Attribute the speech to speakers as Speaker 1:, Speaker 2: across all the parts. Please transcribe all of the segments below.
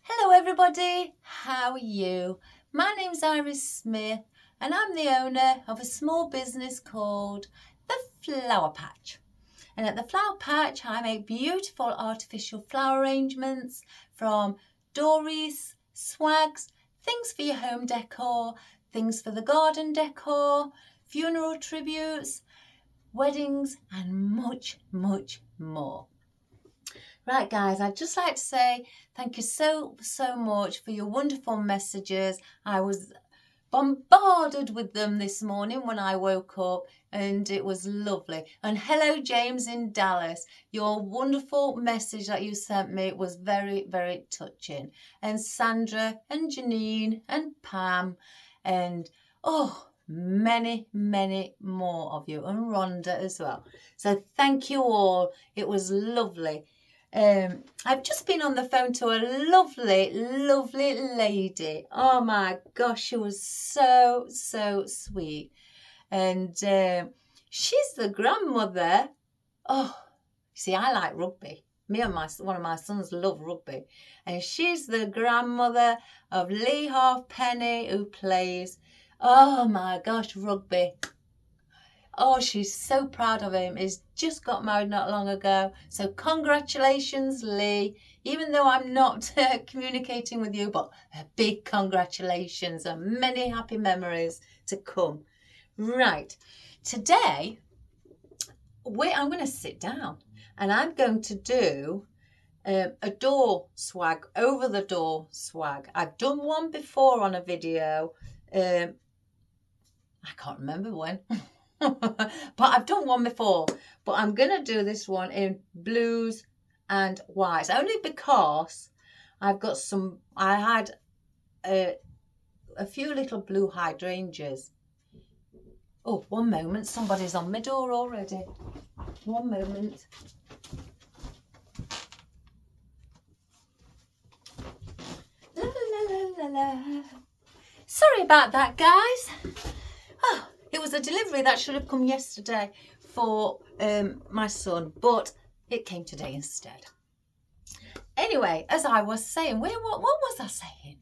Speaker 1: Hello everybody, how are you? My name's Iris Smith and I'm the owner of a small business called The Flower Patch. And at The Flower Patch I make beautiful artificial flower arrangements from dories, swags, things for your home decor, things for the garden decor, funeral tributes, weddings and much, much more. Right guys, I'd just like to say thank you so much for your wonderful messages. I was bombarded with them this morning when I woke up and it was lovely. And hello James in Dallas, your wonderful message that you sent me was very, very touching. And Sandra and Janine and Pam and many more of you, and Rhonda as well. So thank you all, it was lovely. I've just been on the phone to a lovely lady. Oh my gosh, she was so sweet. And she's the grandmother. Oh, see, I like rugby. Me and one of my sons love rugby. And she's the grandmother of Lee Halfpenny, who plays, oh my gosh, rugby. Oh, she's so proud of him. He's just got married not long ago. So congratulations, Lee. Even though I'm not communicating with you, but a big congratulations and many happy memories to come. Right. Today, I'm going to sit down and I'm going to do a door swag, over the door swag. I've done one before on a video. I can't remember when. But I've done one before, but I'm gonna do this one in blues and whites, only because I've got I had a few little blue hydrangeas. Oh, one moment, somebody's on my door already. One moment. La, la, la, la, la. Sorry about that, guys. Oh, it was a delivery that should have come yesterday for my son, but it came today instead. Anyway, as I was saying, what was I saying?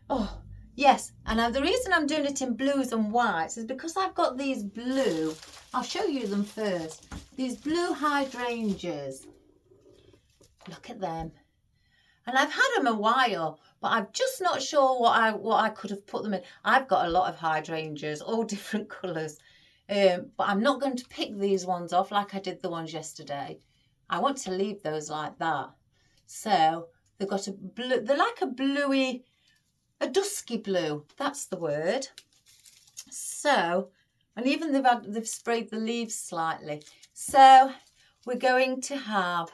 Speaker 1: Oh, yes, and the reason I'm doing it in blues and whites is because I've got these blue, I'll show you them first, these blue hydrangeas. Look at them. And I've had them a while, but I'm just not sure what I could have put them in. I've got a lot of hydrangeas, all different colours. But I'm not going to pick these ones off like I did the ones yesterday. I want to leave those like that. So they've got a blue, they're like a dusky blue. That's the word. So, and even they've sprayed the leaves slightly. So we're going to have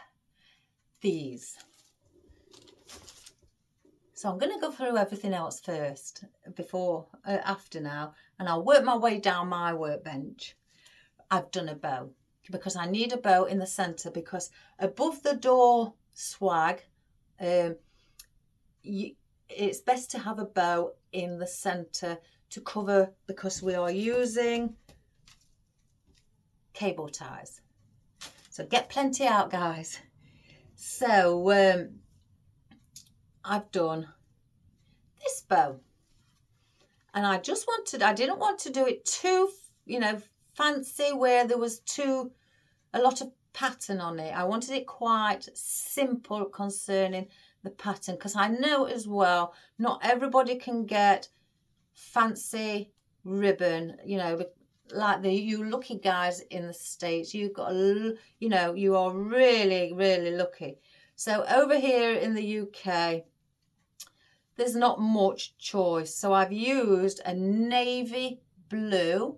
Speaker 1: these. So I'm going to go through everything else first, after now, and I'll work my way down my workbench. I've done a bow because I need a bow in the centre, because above the door swag, it's best to have a bow in the centre to cover, because we are using cable ties. So get plenty out, guys. So I've done this bow, and I didn't want to do it too, fancy, where there was a lot of pattern on it. I wanted it quite simple concerning the pattern, because I know as well, not everybody can get fancy ribbon, like you lucky guys in the States. You've got, you are really lucky. So over here in the UK, there's not much choice. So I've used a navy blue.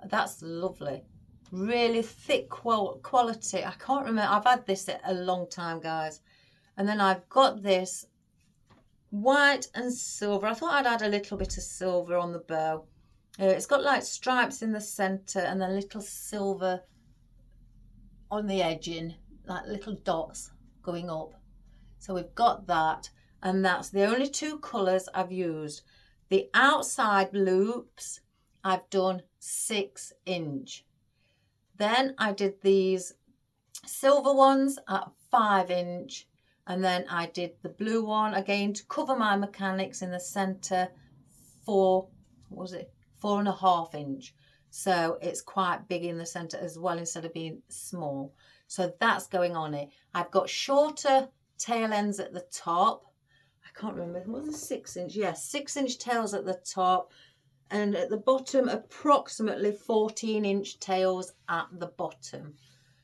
Speaker 1: That's lovely. Really thick quality. I can't remember. I've had this a long time, guys. And then I've got this white and silver. I thought I'd add a little bit of silver on the bow. It's got like stripes in the centre and then little silver on the edging, like little dots going up. So we've got that, and that's the only two colours I've used. The outside loops I've done 6 inch. Then I did these silver ones at 5 inch, and then I did the blue one again to cover my mechanics in the center for, what was it, 4.5 inch. So it's quite big in the center as well instead of being small. So that's going on it. I've got shorter tail ends at the top. I can't remember, was it 6 inch? Yes, 6 inch tails at the top, and at the bottom approximately 14 inch tails at the bottom.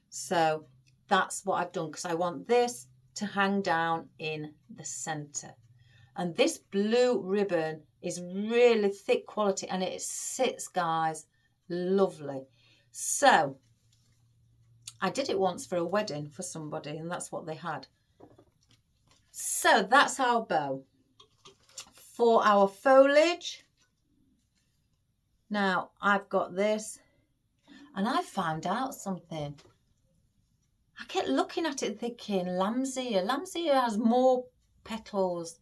Speaker 1: So that's what I've done, because I want this to hang down in the center. And this blue ribbon is really thick quality, and it sits, guys, lovely. So I did it once for a wedding for somebody, and that's what they had. So that's our bow. For our foliage, now I've got this, and I found out something. I kept looking at it thinking lamb's ear. Lamb's ear has more petals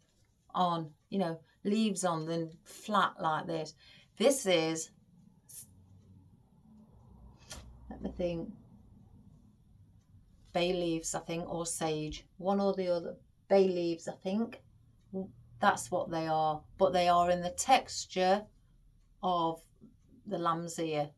Speaker 1: on, you know, leaves on than flat like this. This is, let me think, bay leaves, I think, or sage. One or the other. Bay leaves, I think. That's what they are. But they are in the texture of the lamb's ear.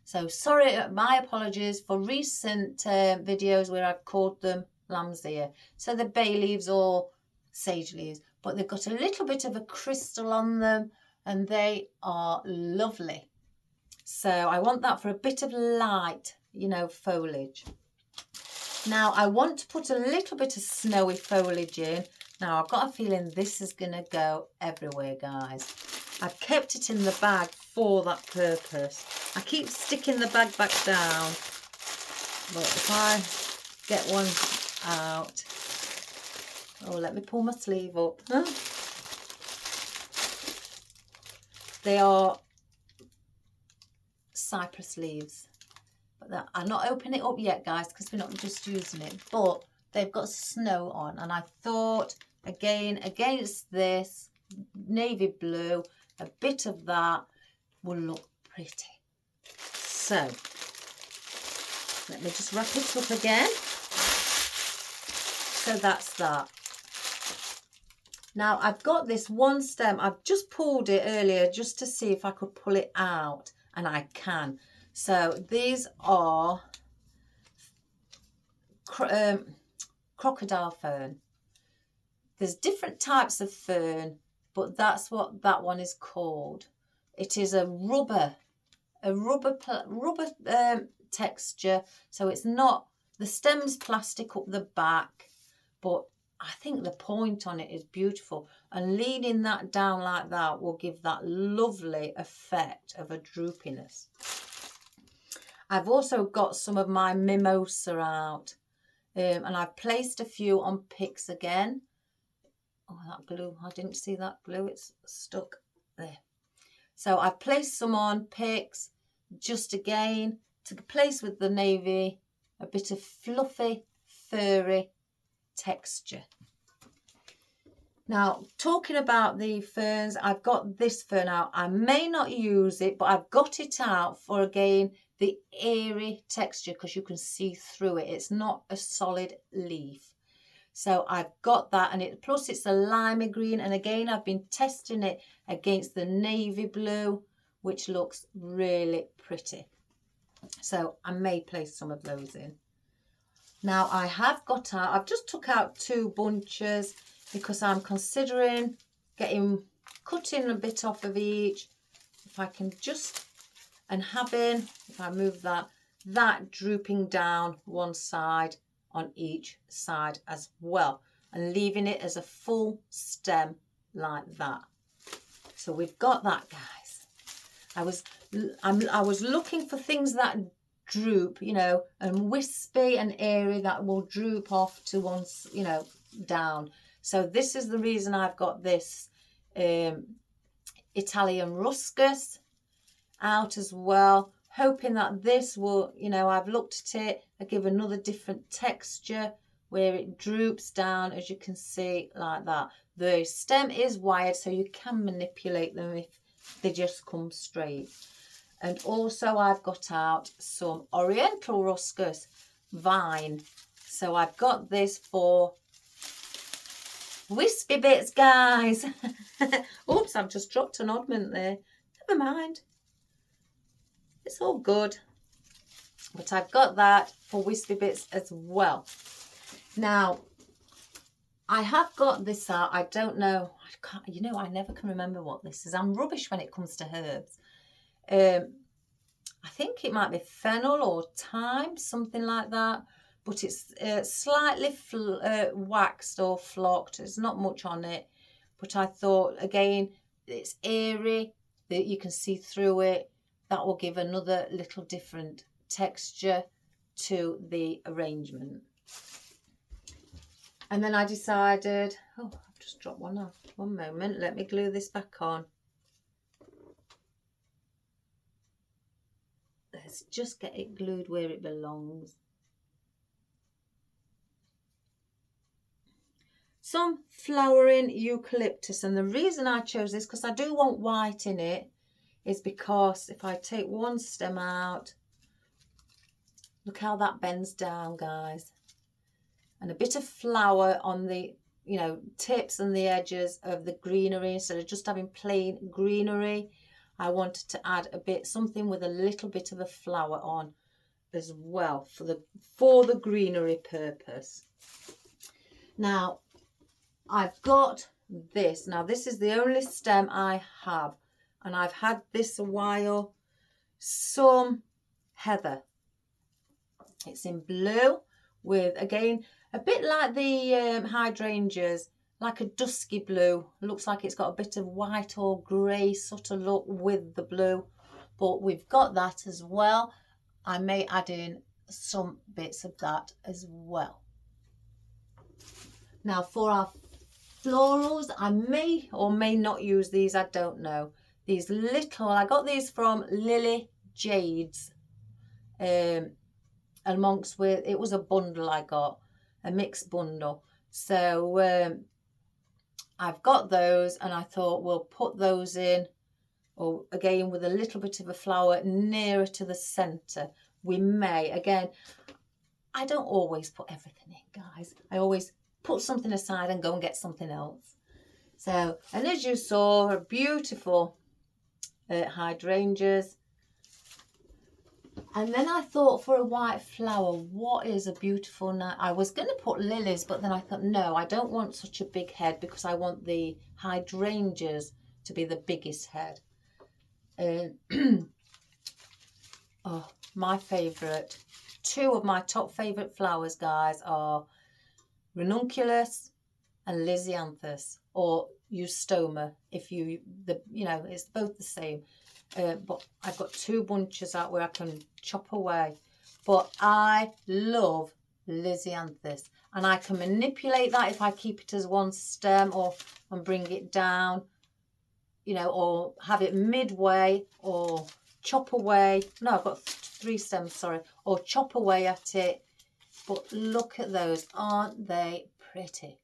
Speaker 1: So sorry, my apologies for recent videos where I've called them lamb's ear. So the bay leaves or sage leaves, but they've got a little bit of a crystal on them, and they are lovely. So I want that for a bit of light, you know, foliage. Now I want to put a little bit of snowy foliage in. Now I've got a feeling this is going to go everywhere, guys. I've kept it in the bag for that purpose. I keep sticking the bag back down, but if I get one out, oh, let me pull my sleeve up. Huh? They are cypress leaves, but I'm not opening it up yet, guys, because we're not just using it, but they've got snow on, and I thought, again, against this navy blue, a bit of that will look pretty. So let me just wrap it up again. So that's that. Now I've got this one stem. I've just pulled it earlier just to see if I could pull it out, and I can. So these are crocodile fern. There's different types of fern, but that's what that one is called. It is a rubber texture. So it's not, the stem's plastic up the back, but I think the point on it is beautiful. And leaning that down like that will give that lovely effect of a droopiness. I've also got some of my mimosa out, and I've placed a few on picks again. Oh, that glue, I didn't see that glue, it's stuck there. So I've placed some on picks, just again to place with the navy, a bit of fluffy, furry texture. Now, talking about the ferns, I've got this fern out. I may not use it, but I've got it out for, again, the airy texture, because you can see through it. It's not a solid leaf. So I've got that, and it, plus it's a limey green, and again I've been testing it against the navy blue, which looks really pretty. So I may place some of those in. Now I have got out, I've just took out 2 bunches because I'm considering cutting a bit off of each. If I can just, and having, if I move that drooping down one side on each side as well, and leaving it as a full stem like that. So we've got that, guys. I was looking for things that droop, you know, and wispy and airy, that will droop off to one, you know, down. So this is the reason I've got this Italian ruscus out as well, hoping that this will, you know, I've looked at it, I give another different texture where it droops down, as you can see, like that. The stem is wired, so you can manipulate them if they just come straight. And also I've got out some oriental ruscus vine. So I've got this for wispy bits, guys. Oops, I've just dropped an oddment there. Never mind. It's all good. But I've got that for wispy bits as well. Now, I have got this out. I don't know. I never can remember what this is. I'm rubbish when it comes to herbs. I think it might be fennel or thyme, something like that. But it's slightly waxed or flocked. There's not much on it. But I thought, again, it's airy, that you can see through it. That will give another little different texture to the arrangement. And then I decided, oh, I've just dropped one off. One moment, let me glue this back on. Let's just get it glued where it belongs. Some flowering eucalyptus, and the reason I chose this, because I do want white in it, is because if I take one stem out, look how that bends down, guys. And a bit of flower on the, tips and the edges of the greenery. Instead of just having plain greenery, I wanted to add something with a little bit of a flower on as well for the greenery purpose. Now, I've got this. Now, this is the only stem I have, and I've had this a while. Some heather. It's in blue with, again, a bit like the hydrangeas, like a dusky blue. Looks like it's got a bit of white or grey sort of look with the blue. But we've got that as well. I may add in some bits of that as well. Now for our florals, I may or may not use these, I don't know. These little, I got these from Lily Jades. Amongst with, it was a bundle I got, a mixed bundle. So I've got those, and I thought we'll put those in, or again with a little bit of a flower nearer to the centre. We may, again, I don't always put everything in, guys. I always put something aside and go and get something else. So, and as you saw, beautiful hydrangeas. And then I thought, for a white flower, what is a beautiful night? I was going to put lilies, but then I thought, no, I don't want such a big head, because I want the hydrangeas to be the biggest head. Oh, my favourite. Two of my top favourite flowers, guys, are ranunculus and lisianthus, or eustoma. It's both the same. But I've got two bunches out where I can chop away. But I love lisianthus, and I can manipulate that if I keep it as one stem, and bring it down, or have it midway, or chop away. No, I've got three stems, sorry, or chop away at it. But look at those, aren't they pretty?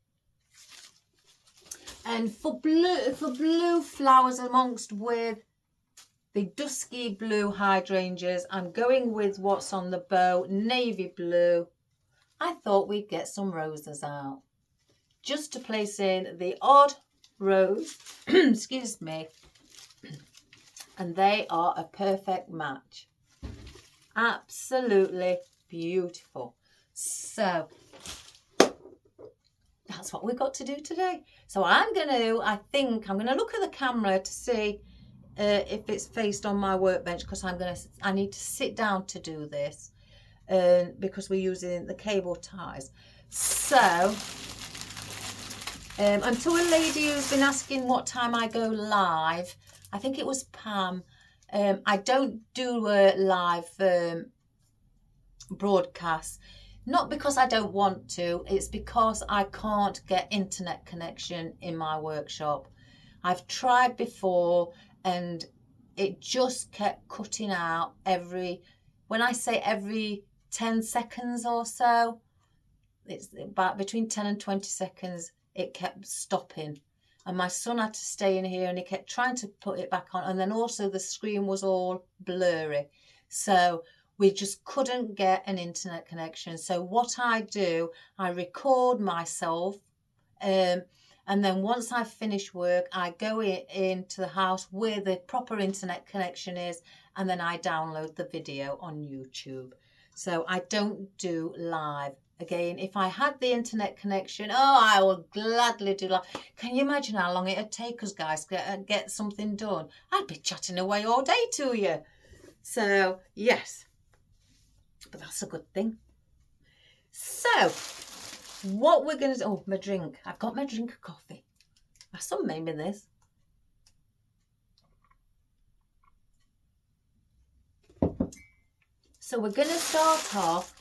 Speaker 1: And for blue flowers amongst with the dusky blue hydrangeas, I'm going with what's on the bow, navy blue. I thought we'd get some roses out, just to place in the odd rose, excuse me, and they are a perfect match. Absolutely beautiful. So that's what we've got to do today. So I think I'm going to look at the camera to see if it's faced on my workbench, because I need to sit down to do this, because we're using the cable ties. So I'm to a lady who's been asking what time I go live. I think it was Pam. I don't do a live broadcast, not because I don't want to, it's because I can't get internet connection in my workshop. I've tried before, and it just kept cutting out when I say every 10 seconds or so, it's about between 10 and 20 seconds, it kept stopping. and my son had to stay in here and he kept trying to put it back on, and then also the screen was all blurry, so we just couldn't get an internet connection. So what I do, I record myself, and then once I finish work, I go into the house where the proper internet connection is, and then I download the video on YouTube. So I don't do live. Again, if I had the internet connection, I would gladly do live. Can you imagine how long it'd take us, guys, to get something done? I'd be chatting away all day to you. So, yes. But that's a good thing. So, what we're going to do... Oh, my drink. I've got my drink of coffee. My son made me this. So we're going to start off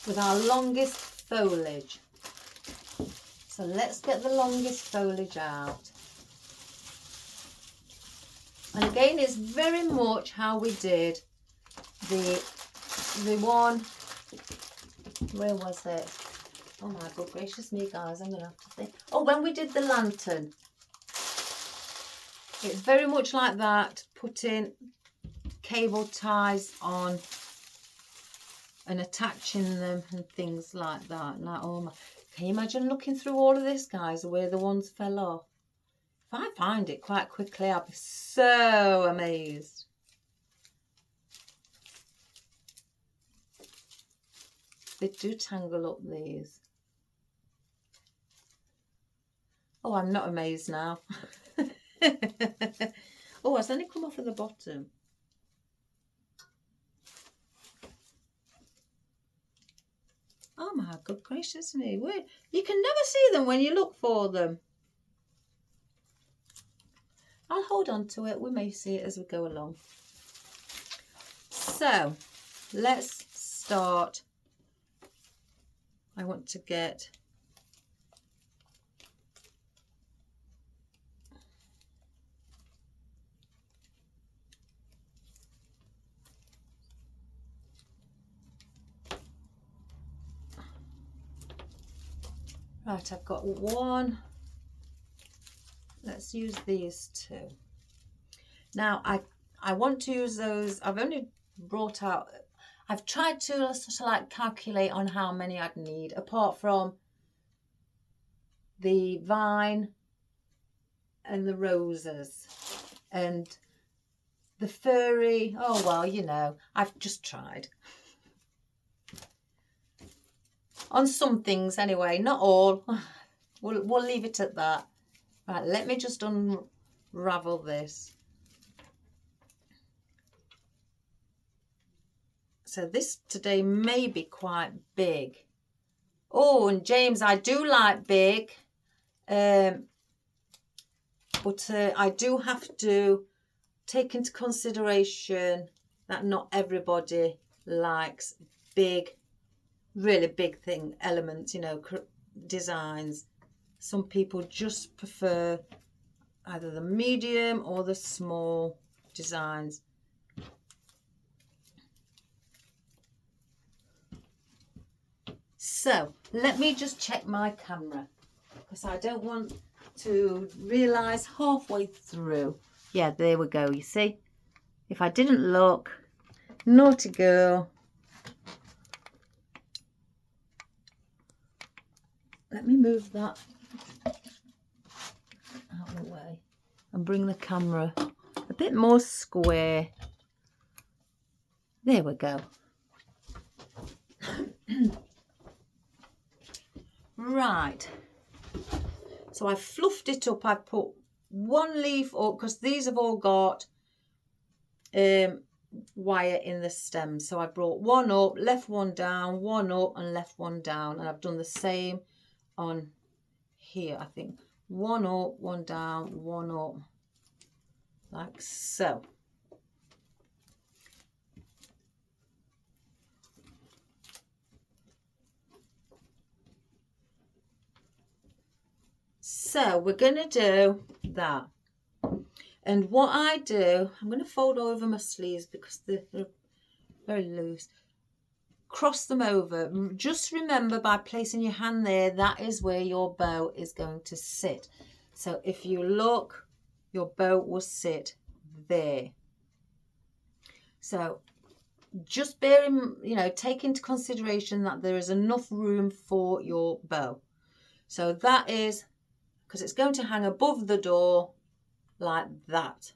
Speaker 1: with our longest foliage. So let's get the longest foliage out. And again, it's very much how we did the one... Where was it? Oh my good gracious me, guys, I'm going to have to think. Oh, when we did the lantern. It's very much like that, putting cable ties on and attaching them and things like that. Like, oh my, can you imagine looking through all of this, guys, where the ones fell off? If I find it quite quickly, I'll be so amazed. They do tangle up these. Oh, I'm not amazed now. Oh, has any come off at the bottom? Oh my good gracious me. You can never see them when you look for them. I'll hold on to it. We may see it as we go along. So, let's start. I want to get... Right, I've got one. Let's use these two. Now, I want to use those. I've only brought out... I've tried to sort of like calculate on how many I'd need, apart from the vine and the roses and the furry. Oh, well, you know, I've just tried. On some things anyway, not all. We'll leave it at that. Right, let me just unravel this. So this today may be quite big. Oh, and James, I do like big. But I do have to take into consideration that not everybody likes big, really big thing, elements, you know, designs. Some people just prefer either the medium or the small designs. So let me just check my camera, because I don't want to realise halfway through. Yeah, there we go, you see. If I didn't look, naughty girl. Let me move that out of the way and bring the camera a bit more square. There we go. Right, so I fluffed it up. I put one leaf up because these have all got wire in the stem. So I brought one up, left one down, one up and left one down. And I've done the same on here, I think. One up, one down, one up, like so. So we're going to do that. And what I do, I'm going to fold over my sleeves because they're very loose. cross them over. Just remember, by placing your hand there, that is where your bow is going to sit. So if you look, your bow will sit there. So just bear in, take into consideration that there is enough room for your bow. So that is, because it's going to hang above the door like that.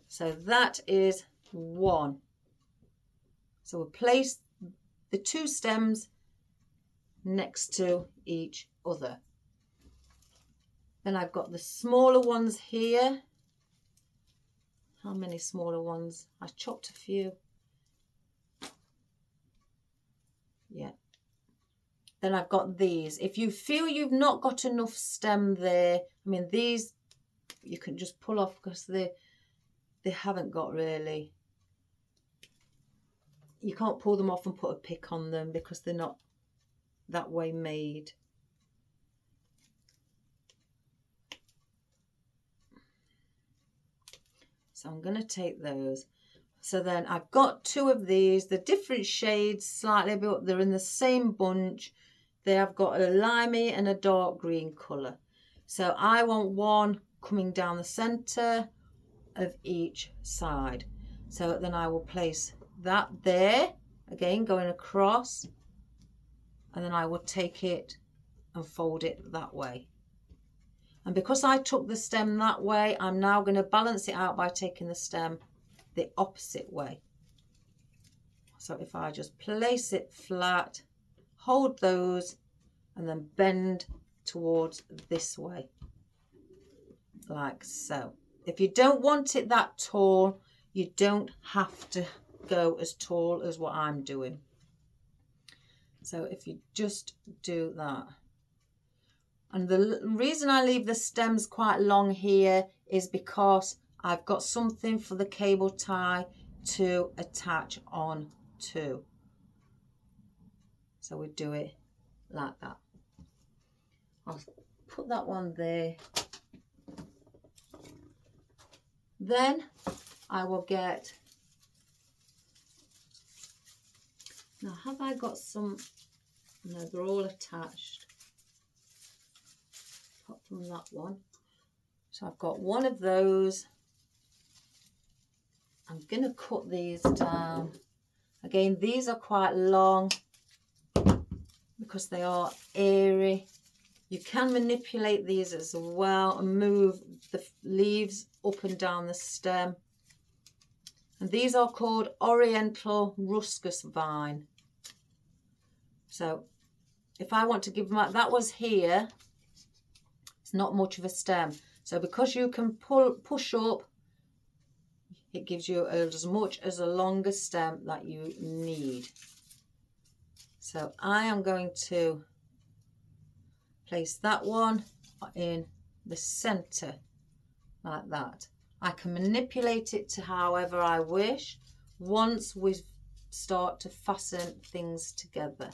Speaker 1: So that is one. So we'll place the two stems next to each other. Then I've got the smaller ones here. How many smaller ones? I chopped a few. Yeah. Then I've got these. If you feel you've not got enough stem there, I mean, these you can just pull off because they haven't got really. You can't pull them off and put a pick on them because they're not that way made. So I'm going to take those. So then I've got two of these. They're different shades slightly, but they're in the same bunch. They have got a limey and a dark green colour. So I want one coming down the centre of each side. So then I will place that there, again going across, and then I will take it and fold it that way. And because I took the stem that way, I'm now going to balance it out by taking the stem the opposite way. So if I just place it flat, hold those, and then bend towards this way, like so. If you don't want it that tall, you don't have to go as tall as what I'm doing. So if you just do that. And the reason I leave the stems quite long here is because I've got something for the cable tie to attach on to. So we do it like that. I'll put that one there. Then I will get, now have I got some, no, they're all attached. Apart from that one. So I've got one of those. I'm going to cut these down. Again, these are quite long because they are airy. You can manipulate these as well and move the leaves up and down the stem. And these are called oriental ruscus vine. So if I want to give them, that was here, it's not much of a stem. So because you can push up, it gives you as much as a longer stem that you need. So I am going to place that one in the center like that. I can manipulate it to however I wish once we start to fasten things together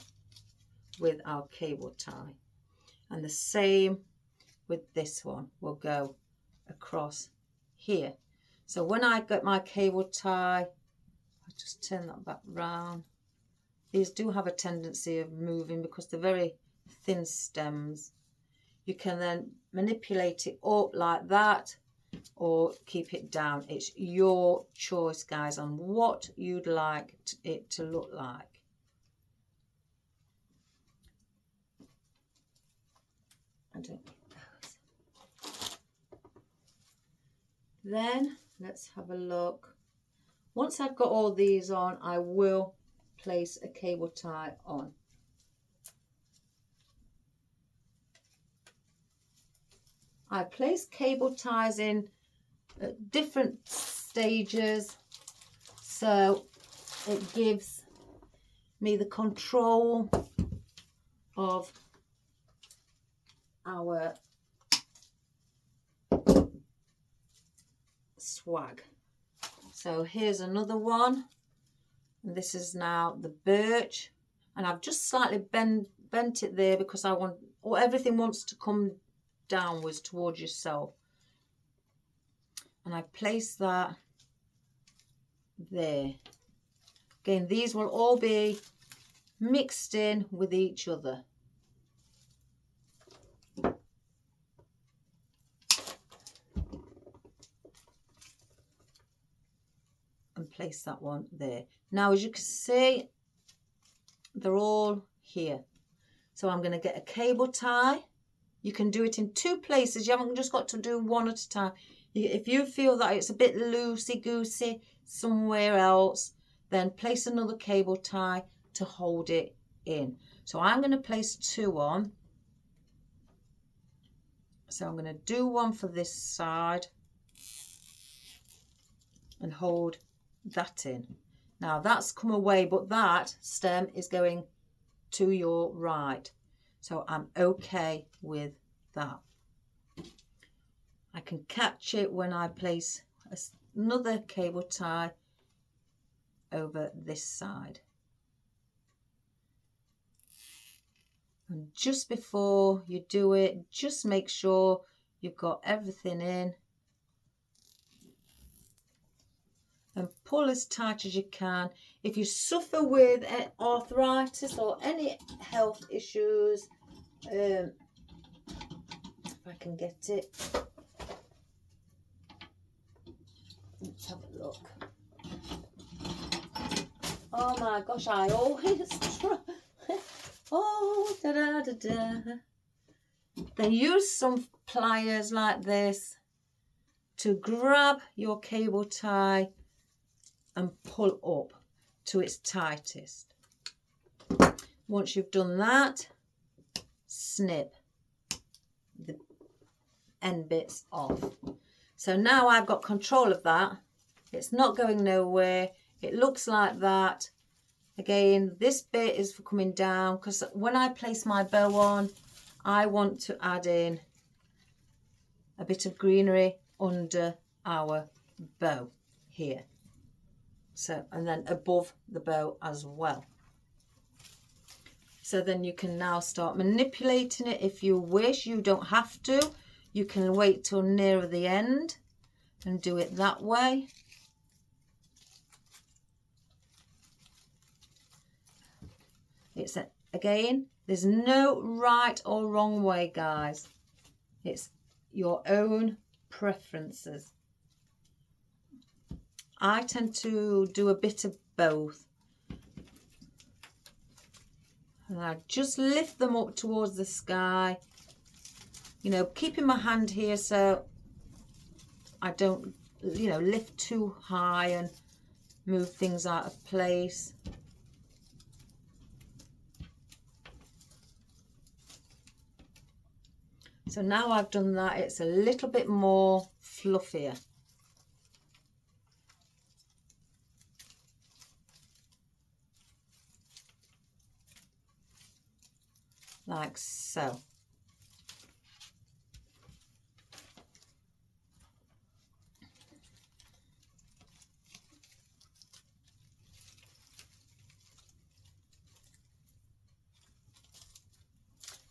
Speaker 1: with our cable tie. And the same with this one, we'll go across here. So when I get my cable tie, I'll just turn that back round. These do have a tendency of moving because they're very thin stems. You can then manipulate it up like that or keep it down. It's your choice, guys, on what you'd like it to look like. I don't need those. Then let's have a look. Once I've got all these on, I will place a cable tie on. I place cable ties in at different stages, so it gives me the control of our swag. So here's another one, and this is now the birch, and I've just slightly bent it there because I want, or everything wants to come downwards towards yourself, and I place that there. Again, these will all be mixed in with each other. And place that one there. Now, as you can see, they're all here. So I'm going to get a cable tie. You can do it in 2 places. You haven't just got to do one at a time. If you feel that it's a bit loosey-goosey somewhere else, then place another cable tie to hold it in. So I'm going to place 2 on. So I'm going to do one for this side and hold that in. Now that's come away, but that stem is going to your right. So I'm okay with that. I can catch it when I place another cable tie over this side. And just before you do it, just make sure you've got everything in. And pull as tight as you can. If you suffer with arthritis or any health issues, if I can get it. Let's have a look. Oh my gosh, I always try. Oh, da da da da. Then use some pliers like this to grab your cable tie and pull up to its tightest. Once you've done that, snip the end bits off. So now I've got control of that. It's not going nowhere. It looks like that. Again, this bit is for coming down because when I place my bow on, I want to add in a bit of greenery under our bow here. So, and then above the bow as well. So then you can now start manipulating it if you wish. You don't have to. You can wait till nearer the end and do it that way. Again, there's no right or wrong way, guys. It's your own preferences. I tend to do a bit of both. And I just lift them up towards the sky. You know, keeping my hand here so I don't, you know, lift too high and move things out of place. So now I've done that, it's a little bit more fluffier. Like so.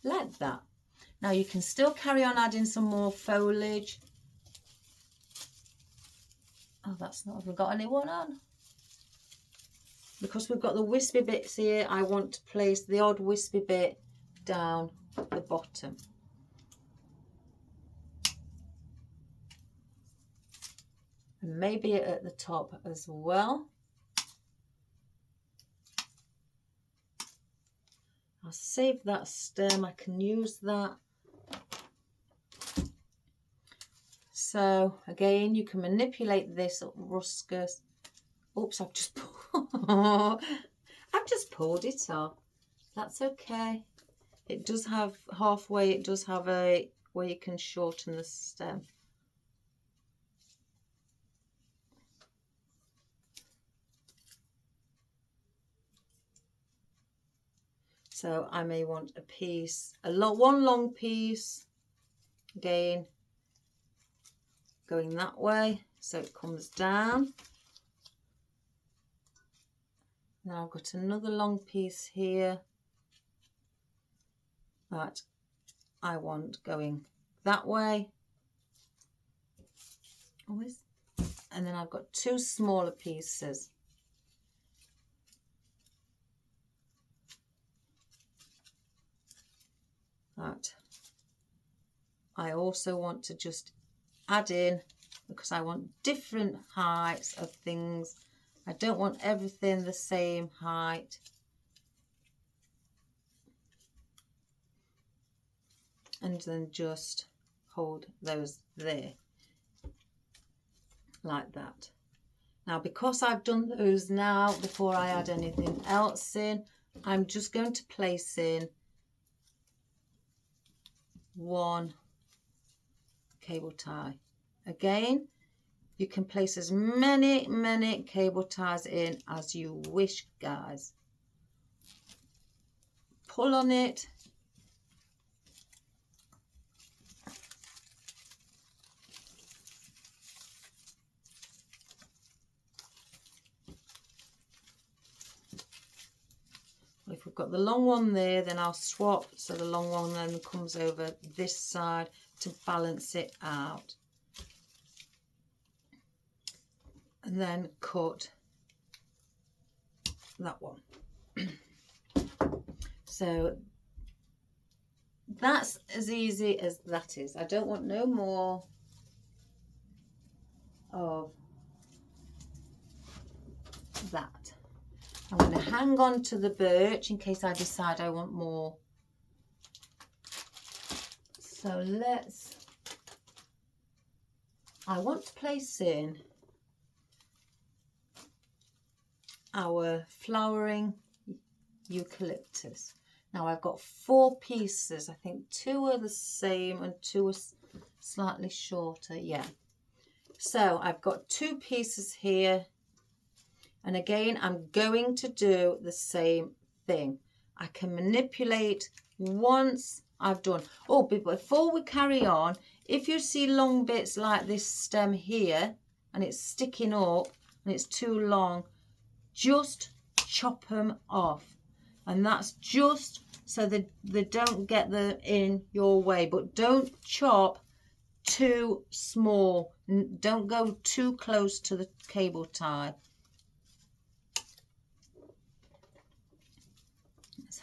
Speaker 1: Like that. Now you can still carry on adding some more foliage. Oh, that's not, have we got anyone on? Because we've got the wispy bits here, I want to place the odd wispy bit down the bottom. And maybe at the top as well. I'll save that stem, I can use that. So again, you can manipulate this ruscus. Oops, I've just pulled it off. That's okay. It does have halfway, it does have a where you can shorten the stem. So I may want a piece, one long piece, again, going that way, so it comes down. Now I've got another long piece here that I want going that way. Always. And then I've got 2 smaller pieces. that I also want to just add in, because I want different heights of things. I don't want everything the same height. And then just hold those there, like that. Now, because I've done those now, before I add anything else in, I'm just going to place in one cable tie. Again, you can place as many cable ties in as you wish, guys. Pull on it. If we've got the long one there, then I'll swap so the long one then comes over this side to balance it out. And then cut that one. So that's as easy as that is. I don't want no more of that. I'm going to hang on to the birch in case I decide I want more. So I want to place in our flowering eucalyptus. Now I've got 4 pieces. I think 2 are the same and 2 are slightly shorter. Yeah. So I've got 2 pieces here. And again, I'm going to do the same thing. I can manipulate once I've done. Oh, but before we carry on, if you see long bits like this stem here and it's sticking up and it's too long, just chop them off. And that's just so that they don't get in your way. But don't chop too small. Don't go too close to the cable tie.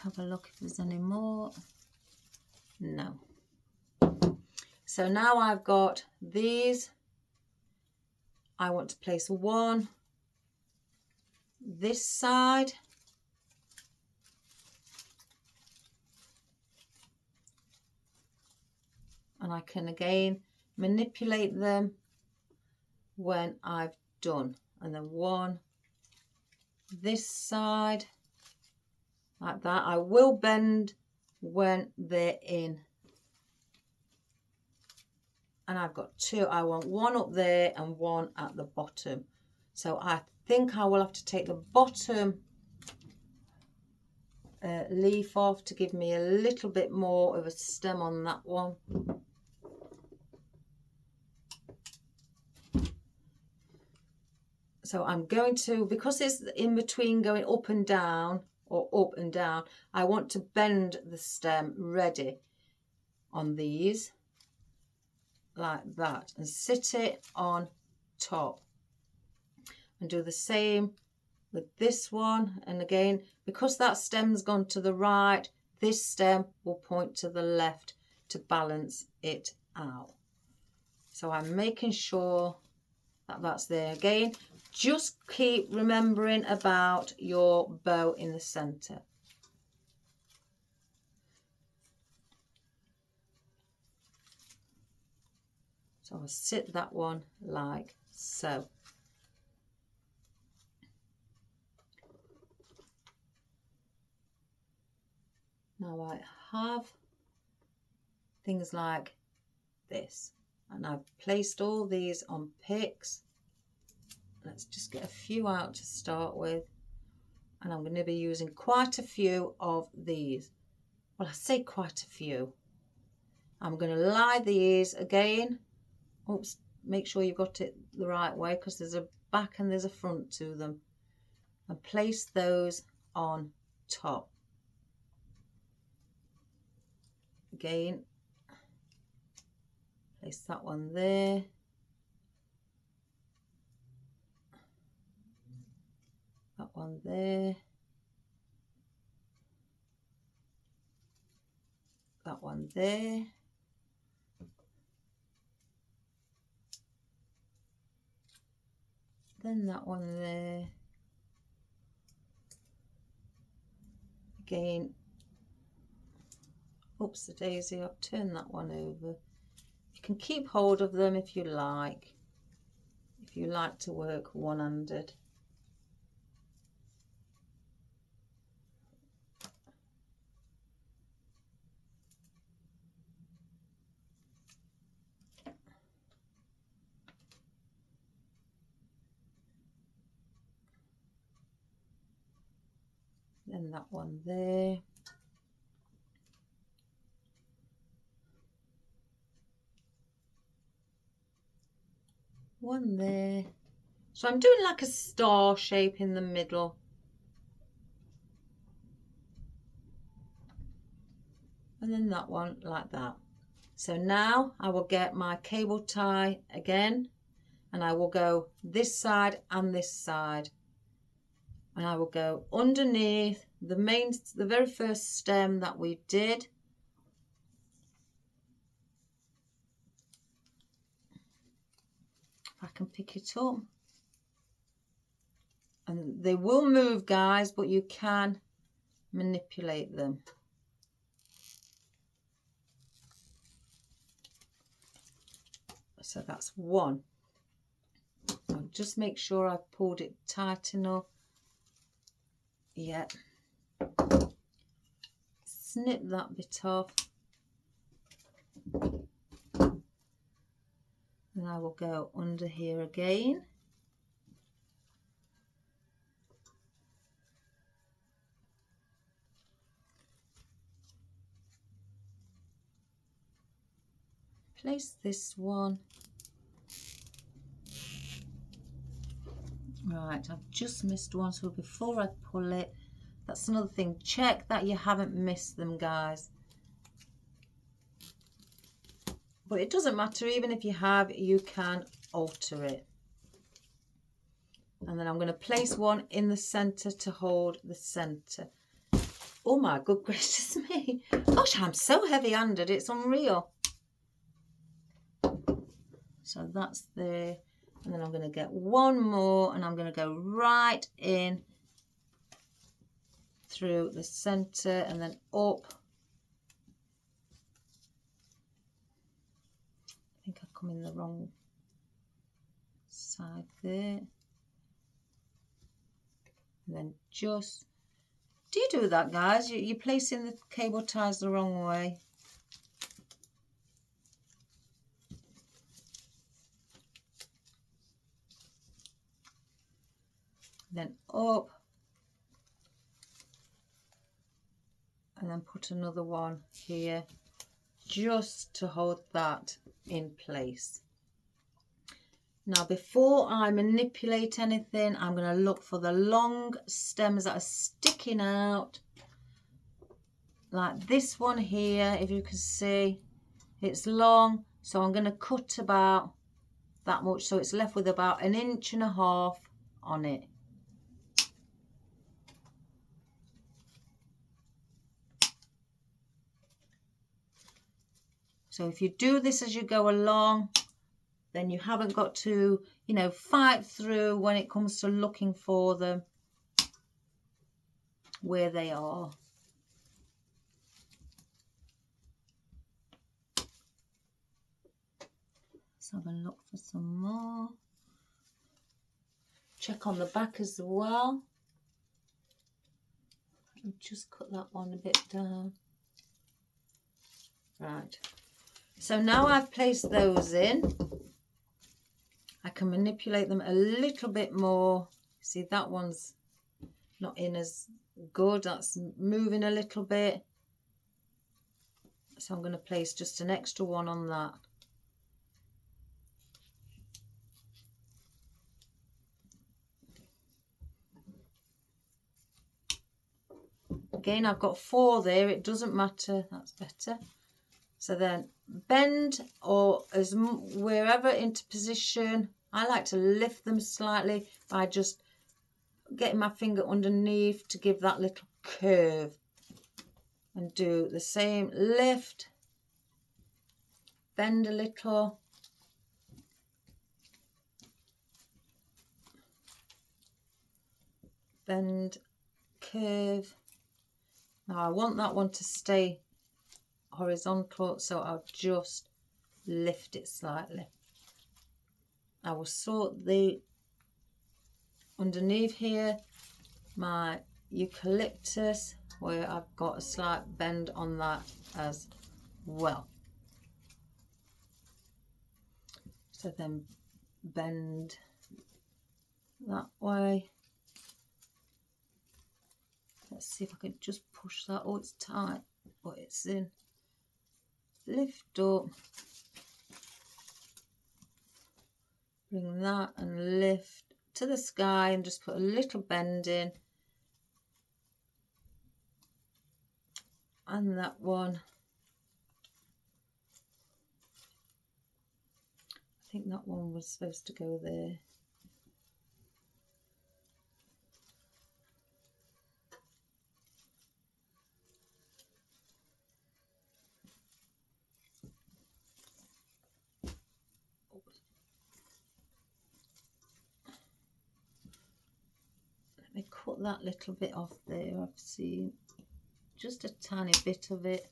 Speaker 1: Have a look if there's any more. No. So now I've got these. I want to place one this side, and I can again manipulate them when I've done, and then one this side. Like that. I will bend when they're in. And I've got 2. I want one up there and one at the bottom. So I think I will have to take the bottom leaf off to give me a little bit more of a stem on that one. So I'm going to, because it's in between going up and down, or up and down, I want to bend the stem ready on these like that and sit it on top, and do the same with this one. And again, because that stem's gone to the right, this stem will point to the left to balance it out. So I'm making sure that that's there. Again, just keep remembering about your bow in the center. So I'll sit that one like so. Now I have things like this, and I've placed all these on picks. Let's just get a few out to start with, and I'm going to be using quite a few of these. Well, I say quite a few. I'm going to lie these again. Oops, make sure you've got it the right way, because there's a back and there's a front to them, and place those on top. Again, place that one there. That one there. that one there. Then that one there. Again, oops, the daisy, I've turned that one over. You can keep hold of them if you like to work one-handed. Then that one there. One there. So I'm doing like a star shape in the middle. And then that one like that. So now I will get my cable tie again, and I will go this side and this side. And I will go underneath the very first stem that we did. If I can pick it up. And they will move, guys, but you can manipulate them. So that's one. I'll just make sure I've pulled it tight enough. Yeah. Snip that bit off. And I will go under here again. Place this one. Right, I've just missed one, so before I pull it, that's another thing. Check that you haven't missed them, guys. But it doesn't matter, even if you have, you can alter it. And then I'm going to place one in the centre to hold the centre. Oh my good gracious me. Gosh, I'm so heavy-handed, it's unreal. So that's there. And then I'm going to get one more, and I'm going to go right in through the centre and then up. I think I've come in the wrong side there. And then just, do you do that, guys? You're placing the cable ties the wrong way. Then up. And then put another one here just to hold that in place. Now before I manipulate anything, I'm going to look for the long stems that are sticking out, like this one here. If you can see, it's long, so I'm going to cut about that much, so it's left with about 1.5 inches on it. So if you do this as you go along, then you haven't got to, you know, fight through when it comes to looking for them where they are. Let's have a look for some more. Check on the back as well. Just cut that one a bit down. Right. So now I've placed those in, I can manipulate them a little bit more. See, that one's not in as good. That's moving a little bit. So I'm going to place just an extra one on that. Again, I've got 4 there. It doesn't matter. That's better. So then bend or as wherever into position. I like to lift them slightly by just getting my finger underneath to give that little curve. and do the same, lift, bend a little, bend, curve. Now I want that one to stay horizontal, so I'll just lift it slightly. I will sort the underneath here, my eucalyptus, where I've got a slight bend on that as well. So then bend that way. Let's see if I can just push that. Oh, it's tight, but it's in. Lift up. Bring that and lift to the sky and just put a little bend in. And that one. I think that one was supposed to go there. Let me cut that little bit off there. I've seen just a tiny bit of it.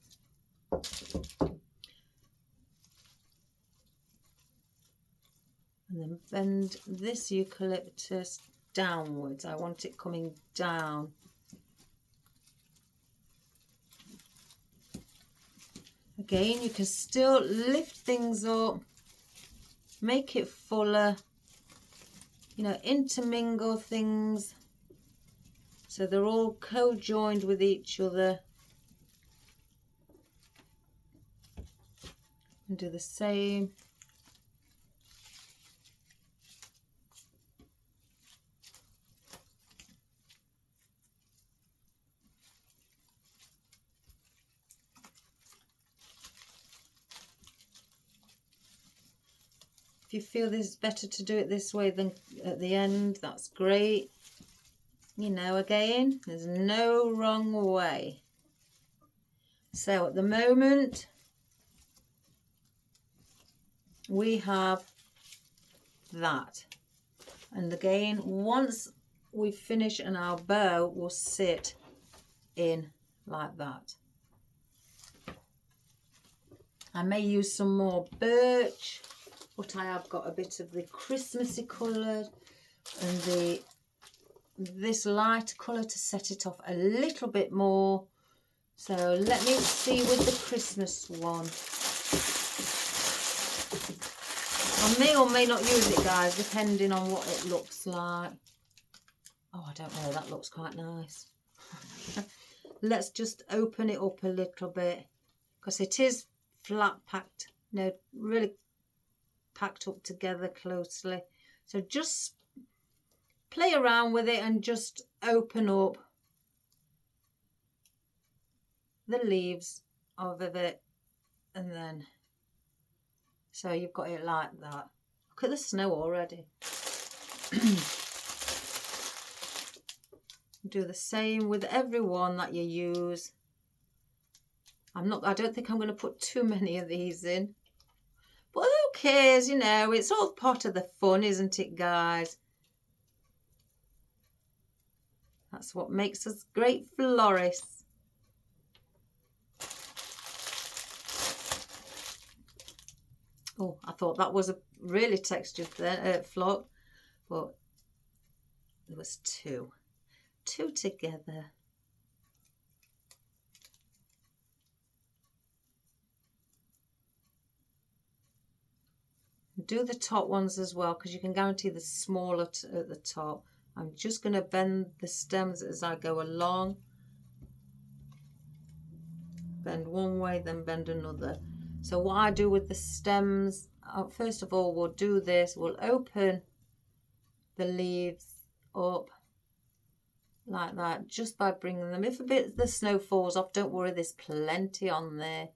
Speaker 1: And then bend this eucalyptus downwards. I want it coming down. Again, you can still lift things up, make it fuller, you know, intermingle things so they're all co-joined with each other. And do the same. If you feel this is better to do it this way than at the end, that's great. You know, again, there's no wrong way. So at the moment, we have that. And again, once we finish and our bow will sit in like that. I may use some more birch, but I have got a bit of the Christmassy coloured and this light colour to set it off a little bit more. So let me see with the Christmas one. I may or may not use it, guys, depending on what it looks like. Oh, I don't know, that looks quite nice. Let's just open it up a little bit, because it is flat packed, you know, really packed up together closely. So just play around with it and just open up the leaves of it, and then so you've got it like that. Look at the snow already. Do the same with every one that you use. I don't think I'm going to put too many of these in, but who cares, you know, it's all part of the fun, isn't it, guys? That's what makes us great florists. Oh, I thought that was a really textured flock, but there was two together. Do the top ones as well, because you can guarantee the smaller at the top. I'm just going to bend the stems as I go along. Bend one way, then bend another. So what I do with the stems, first of all, we'll do this. We'll open the leaves up like that, just by bringing them. If a bit of the snow falls off, don't worry, there's plenty on there.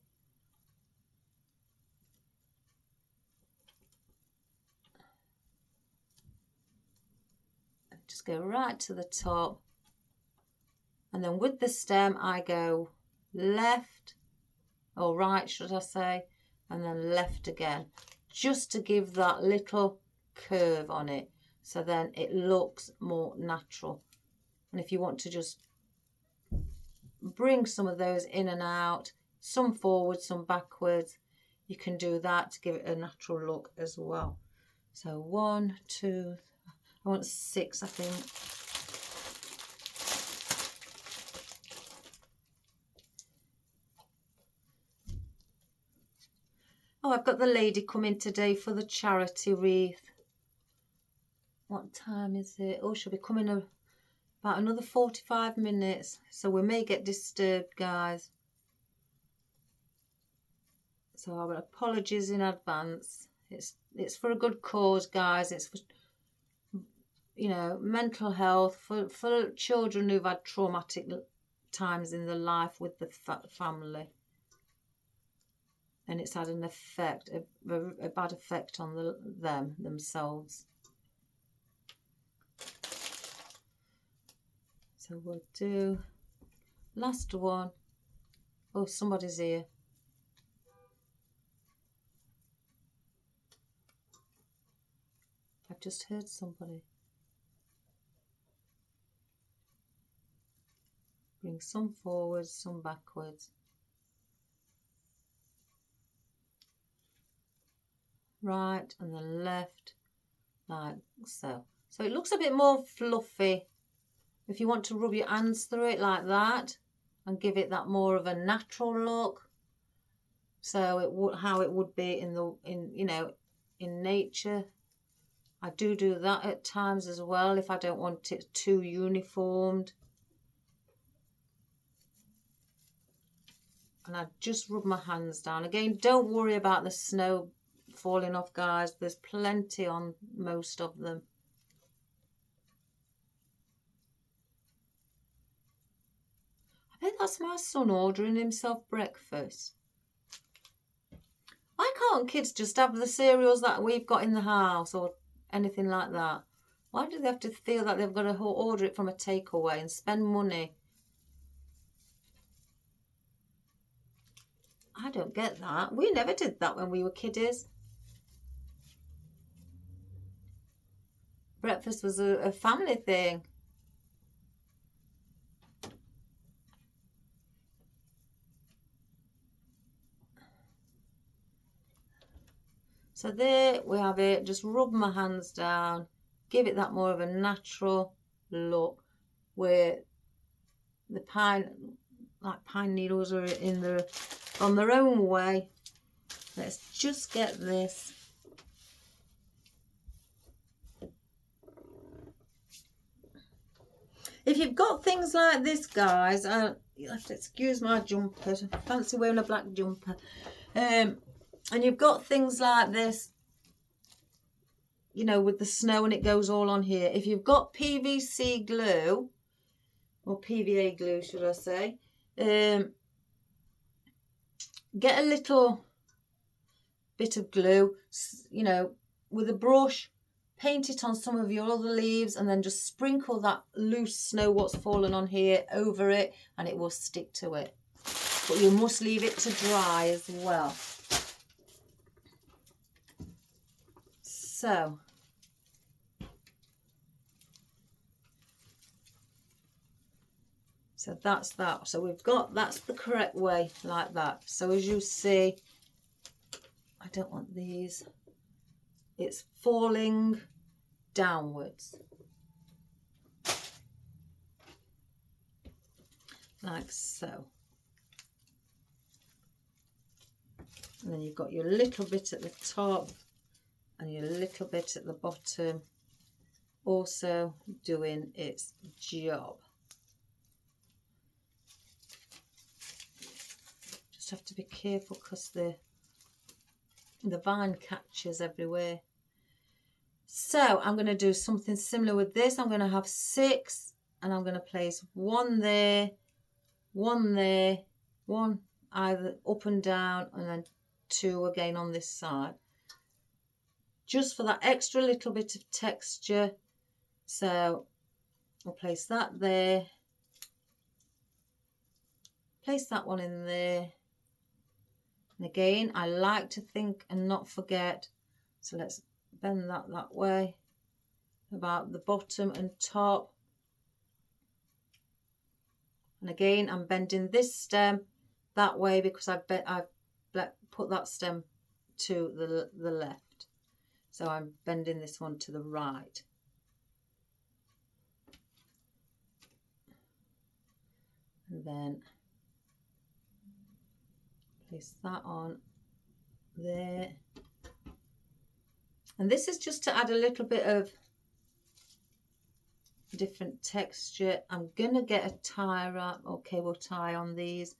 Speaker 1: Just go right to the top, and then with the stem I go left, or right should I say, and then left again, just to give that little curve on it, so then it looks more natural. And if you want to just bring some of those in and out, some forward, some backwards, you can do that to give it a natural look as well. So 1, 2, I want 6, I think. Oh, I've got the lady coming today for the charity wreath. What time is it? Oh, she'll be coming about another 45 minutes, so we may get disturbed, guys. So our apologies in advance. It's for a good cause, guys. It's for, you know, mental health, for children who've had traumatic times in their life with the family. And it's had an effect, a bad effect on themselves. So we'll do last one. Oh, somebody's here. I've just heard somebody. Bring some forwards, some backwards. Right and then left, like so. So it looks a bit more fluffy. If you want to rub your hands through it like that and give it that more of a natural look, so it would, how it would be in nature. I do that at times as well if I don't want it too uniformed. And I just rub my hands down. Again, don't worry about the snow falling off, guys. There's plenty on most of them. I bet that's my son ordering himself breakfast. Why can't kids just have the cereals that we've got in the house or anything like that? Why do they have to feel that they've got to order it from a takeaway and spend money? I don't get that. We never did that when we were kiddies. Breakfast was a family thing. So there we have it. Just rub my hands down, give it that more of a natural look, where the pine needles are on their own way. Let's just get this. If you've got things like this, guys, you'll have to excuse my jumper. I fancy wearing a black jumper. And you've got things like this, you know, with the snow and it goes all on here. If you've got PVC glue, or PVA glue, should I say, get a little bit of glue, you know, with a brush, paint it on some of your other leaves, and then just sprinkle that loose snow what's fallen on here over it, and it will stick to it. But you must leave it to dry as well. So that's that. So we've got, that's the correct way, like that. So as you see, I don't want these. It's falling downwards. Like so. And then you've got your little bit at the top and your little bit at the bottom, also doing its job. Just have to be careful because the vine catches everywhere. So I'm going to do something similar with this. I'm going to have 6, and I'm going to place one there, one either up and down, and then 2 again on this side, just for that extra little bit of texture. So I'll place that there, place that one in there. And again, I like to think and not forget. So let's bend that way, about the bottom and top. And again, I'm bending this stem that way because I've put that stem to the left. So I'm bending this one to the right. And then place that on there. And this is just to add a little bit of different texture. I'm gonna get a tie wrap or cable tie on these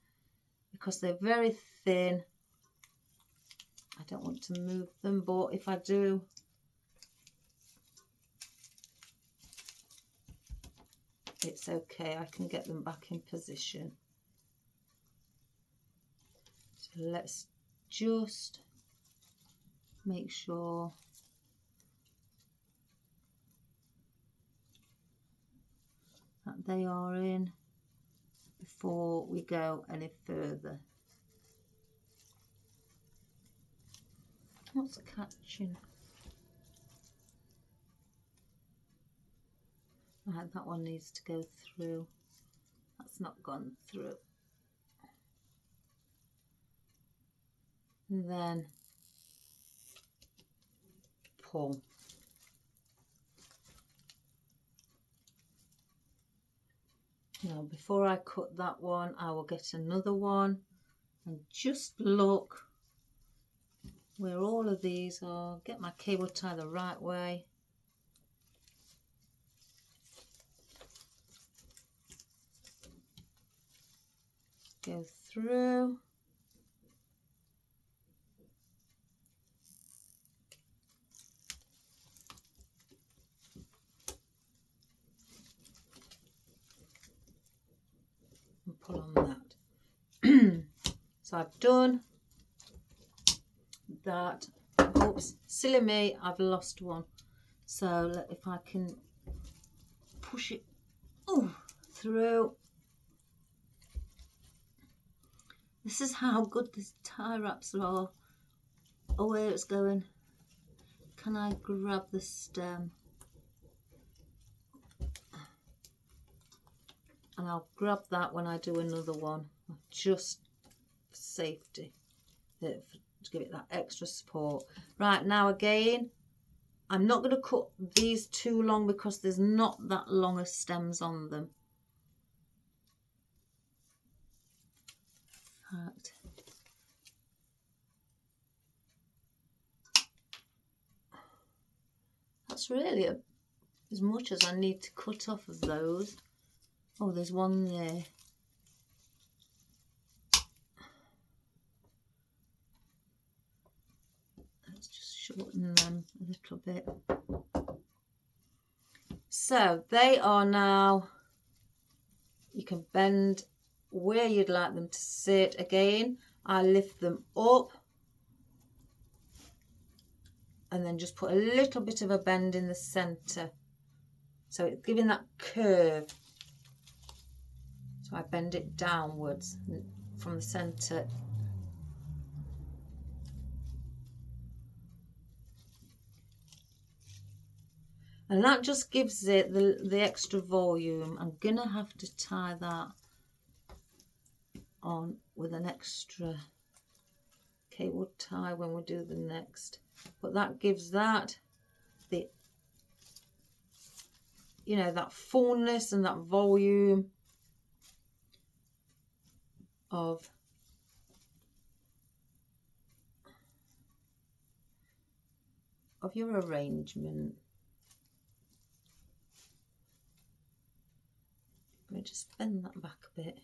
Speaker 1: because they're very thin. I don't want to move them, but if I do, it's okay. I can get them back in position. So let's just make sure that they are in before we go any further. What's catching? Right, that one needs to go through. That's not gone through. And then pull. Now, before I cut that one, I will get another one and just look where all of these are. Get my cable tie the right way. Go through. And pull on that. So I've done that. Oops, silly me, I've lost one. So if I can push it through. This is how good these tie wraps are. Oh, where it's going. Can I grab the stem? And I'll grab that when I do another one, just for safety, to give it that extra support. Right, now again, I'm not going to cut these too long because there's not that long of stems on them. In fact, that's really as much as I need to cut off of those. Oh, there's one there. Let's just shorten them a little bit. So they are now, you can bend where you'd like them to sit. Again, I lift them up and then just put a little bit of a bend in the center. So it's giving that curve. So I bend it downwards from the center. And that just gives it the extra volume. I'm gonna have to tie that on with an extra cable tie when we do the next. But that gives that the, you know, that fullness and that volume of your arrangement. Let me just bend that back a bit.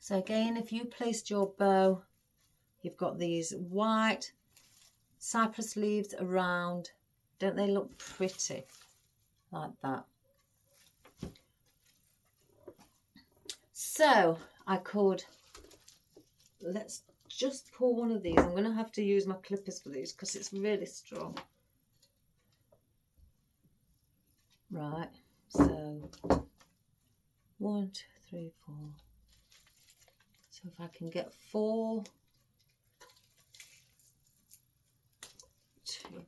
Speaker 1: So again, if you placed your bow, you've got these white cypress leaves around. Don't they look pretty? Like that. So I could, let's just pull one of these. I'm going to have to use my clippers for these because it's really strong. Right, so 1, 2, 3, 4. So if I can get 4, 2,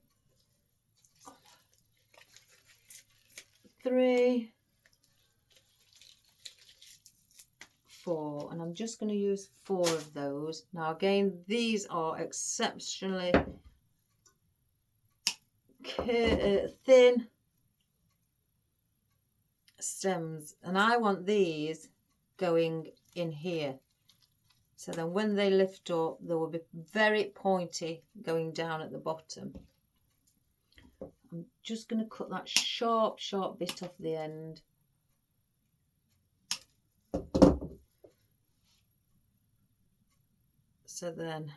Speaker 1: 3, 4, and I'm just going to use 4 of those. Now again, these are exceptionally thin stems, and I want these going in here. So then when they lift up, they will be very pointy going down at the bottom. I'm just going to cut that sharp bit off the end. So then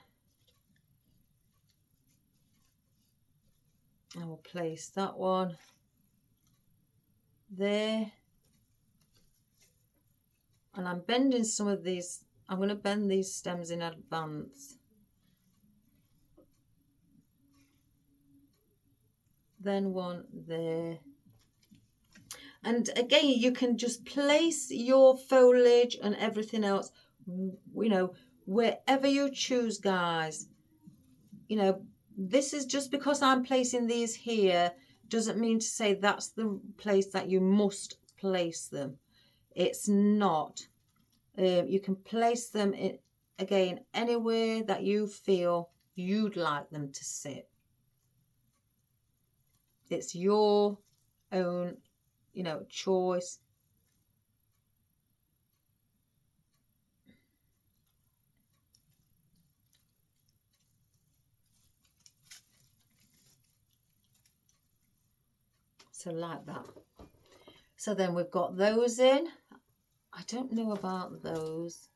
Speaker 1: I will place that one there. And I'm bending some of these. I'm going to bend these stems in advance. Then one there. And again, you can just place your foliage and everything else, you know, wherever you choose, guys. You know, this is just because I'm placing these here doesn't mean to say that's the place that you must place them. It's not. You can place them in, again, anywhere that you feel you'd like them to sit. It's your own, you know, choice. So like that. So then we've got those in. I don't know about those.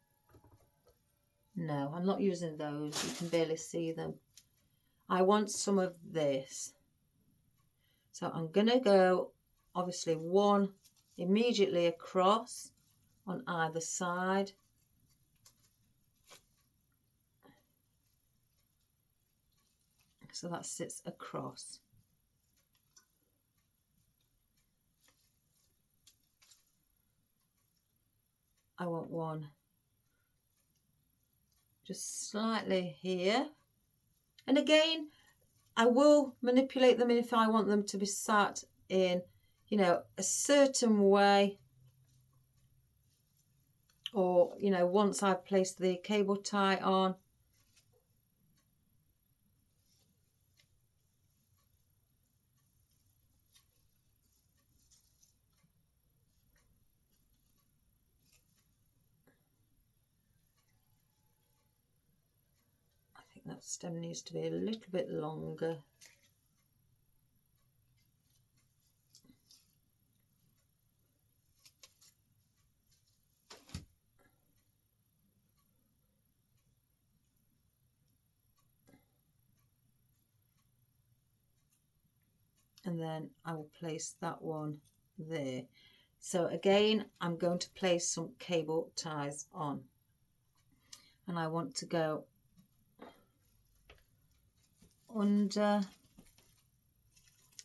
Speaker 1: No, I'm not using those. You can barely see them. I want some of this. So I'm going to go, obviously, one immediately across on either side. So that sits across. I want one just slightly here. And again, I will manipulate them if I want them to be sat in, you know, a certain way. Or, you know, once I've placed the cable tie on. I think that stem needs to be a little bit longer. And then I will place that one there. So again, I'm going to place some cable ties on. And I want to go under,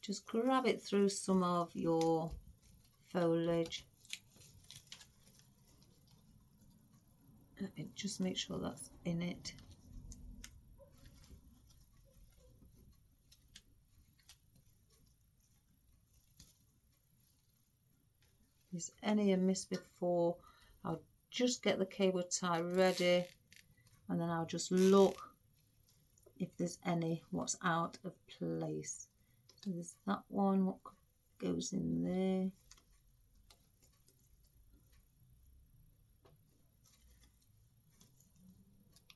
Speaker 1: just grab it through some of your foliage. And just make sure that's in it. If there's any amiss before, I'll just get the cable tie ready, and then I'll just look if there's any what's out of place. So there's that one, what goes in there.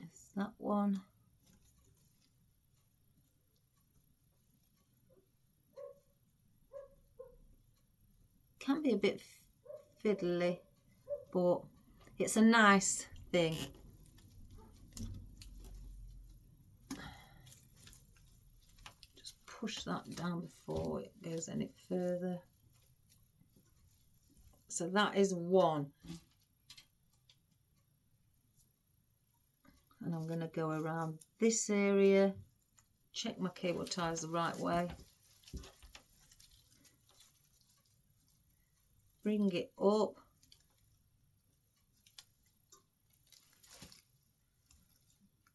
Speaker 1: There's that one. Can be a bit fiddly, but it's a nice thing. Just push that down before it goes any further. So that is one. And I'm going to go around this area, check my cable ties the right way, bring it up,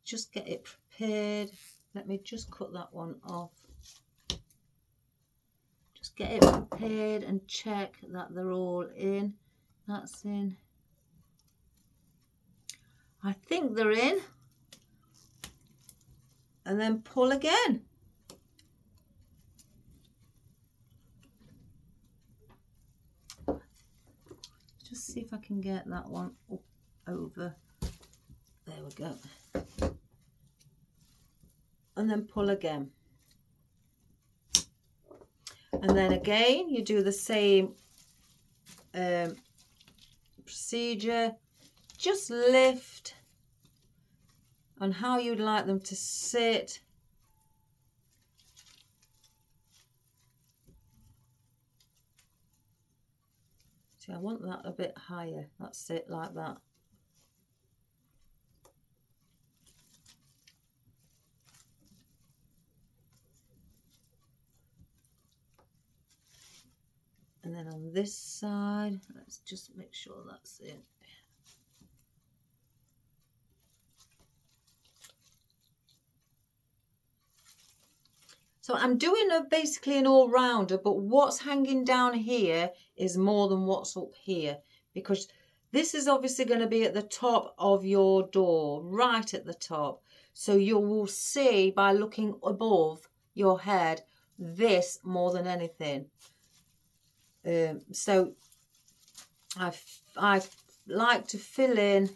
Speaker 1: just get it prepared. Let me just cut that one off. Just get it prepared and check that they're all in. That's in. I think they're in. And then pull again. Just see if I can get that one up over. There we go. And then pull again. And then again, you do the same procedure. Just lift on how you'd like them to sit. See, I want that a bit higher. That's it, like that. And then on this side, let's just make sure that's it. So I'm doing basically an all-rounder, but what's hanging down here is more than what's up here, because this is obviously going to be at the top of your door, right at the top. So you will see by looking above your head this more than anything. So I like to fill in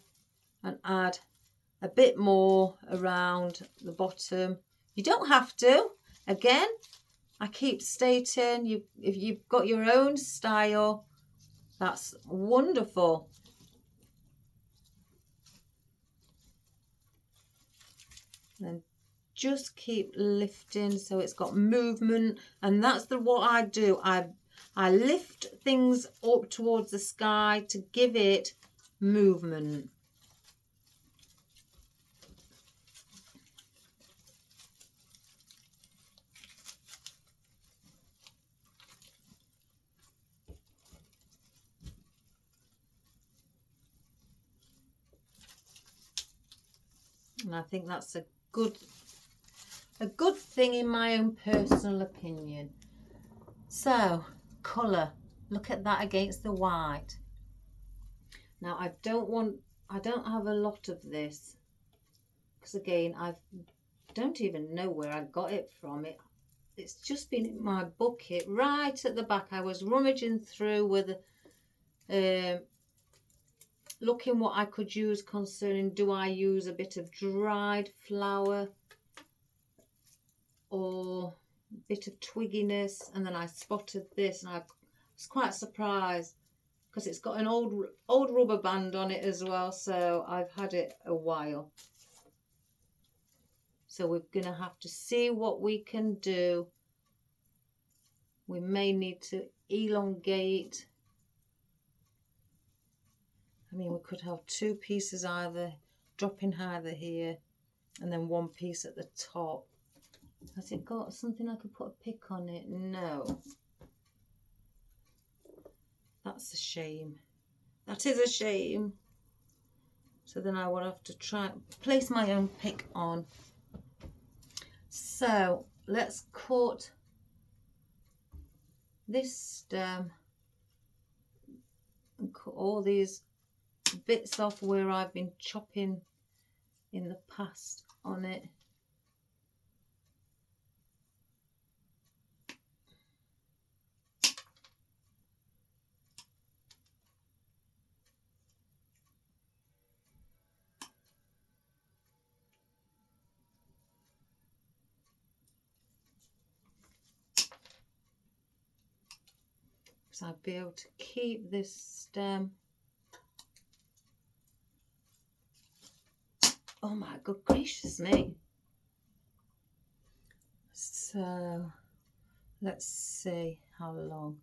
Speaker 1: and add a bit more around the bottom. You don't have to. Again, I keep stating, if you've got your own style, that's wonderful. And just keep lifting so it's got movement, and that's what I do. I lift things up towards the sky to give it movement. And I think that's a good thing in my own personal opinion. So, colour. Look at that against the white. Now I don't have a lot of this, because again, I don't even know where I got it from. It's just been in my bucket right at the back. I was rummaging through with looking what I could use concerning, do I use a bit of dried flower or a bit of twigginess, and then I spotted this and I was quite surprised because it's got an old rubber band on it as well, so I've had it a while. So we're going to have to see what we can do. We may need to elongate. I mean, we could have two pieces dropping either here and then one piece at the top. Has it got something I could put a pick on it? No. That's a shame. That is a shame. So then I will have to try place my own pick on. So let's cut this stem and cut all these bits off where I've been chopping in the past on it. So I'll be able to keep this stem. Oh my good gracious me. So let's see how long.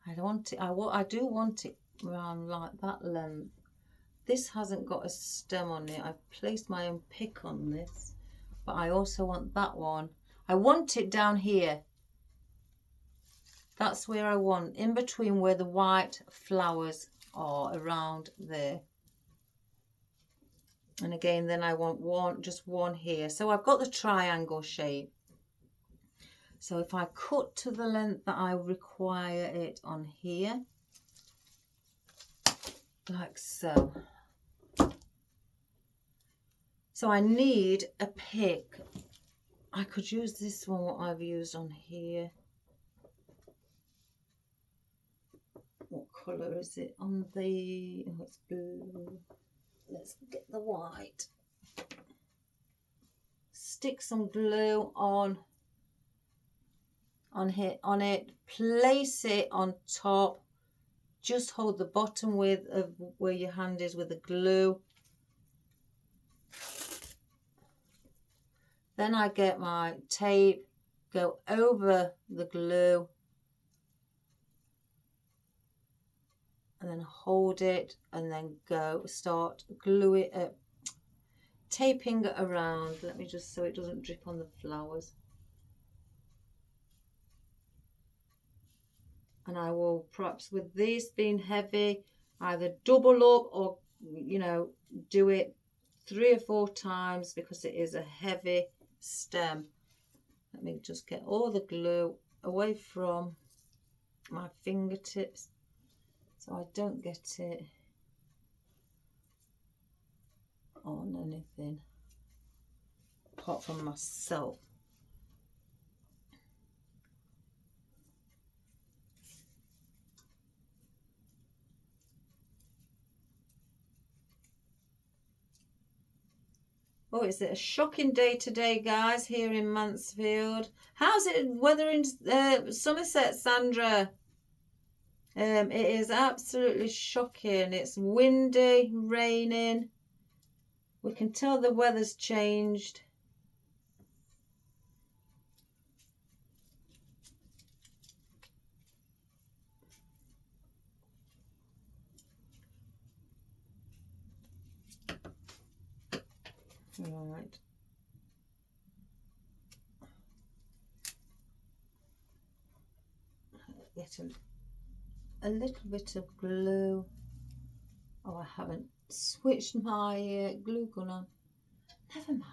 Speaker 1: I do want it around like that length, this hasn't got a stem on it. I've placed my own pick on this, but I also want that one. I want it down here. That's where I want, in between where the white flowers are, around there. And again, then I want just one here. So I've got the triangle shape. So if I cut to the length that I require it on here, like so. So I need a pick. I could use this one, what I've used on here. What colour is it on the, oh, it's blue. Let's get the white. Stick some glue on here, on it, place it on top. Just hold the bottom width of where your hand is with the glue. Then I get my tape, go over the glue, and then hold it, and then start glue it, taping it around. Let me just, so it doesn't drip on the flowers. And I will, perhaps with these being heavy, either double up or, you know, do it 3 or 4 times because it is a heavy stem. Let me just get all the glue away from my fingertips so I don't get it on anything apart from myself. Oh, is it a shocking day today, guys, here in Mansfield? How's it weather in Somerset, Sandra? It is absolutely shocking. It's windy, raining. We can tell the weather's changed. Right. Get a little bit of glue. Oh, I haven't switched my glue gun on. Never mind.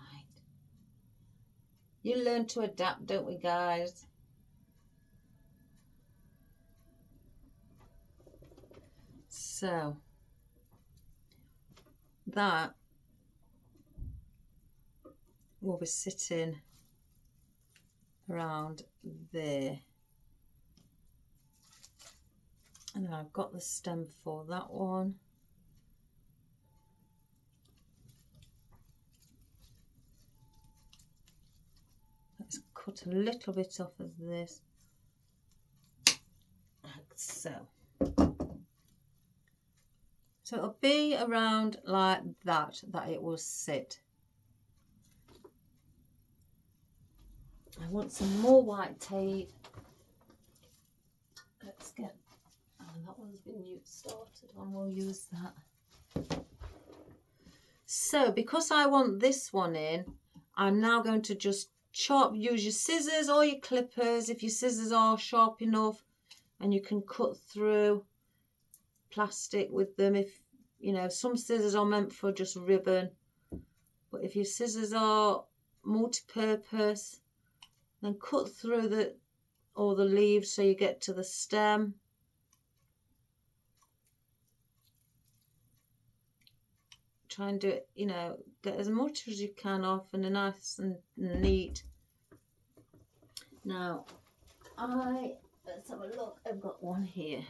Speaker 1: You learn to adapt, don't we, guys? So that will be sitting around there. And then I've got the stem for that one. Let's cut a little bit off of this, like so. So it'll be around like that it will sit. I want some more white tape. Let's get, oh, that one's been started on, we'll use that. So because I want this one in, I'm now going to just chop, use your scissors or your clippers if your scissors are sharp enough, and you can cut through plastic with them. If you know, some scissors are meant for just ribbon, but if your scissors are multi-purpose, then cut through all the leaves so you get to the stem. Try and do it, you know, get as much as you can off, and a nice and neat. Now, let's have a look. I've got one here,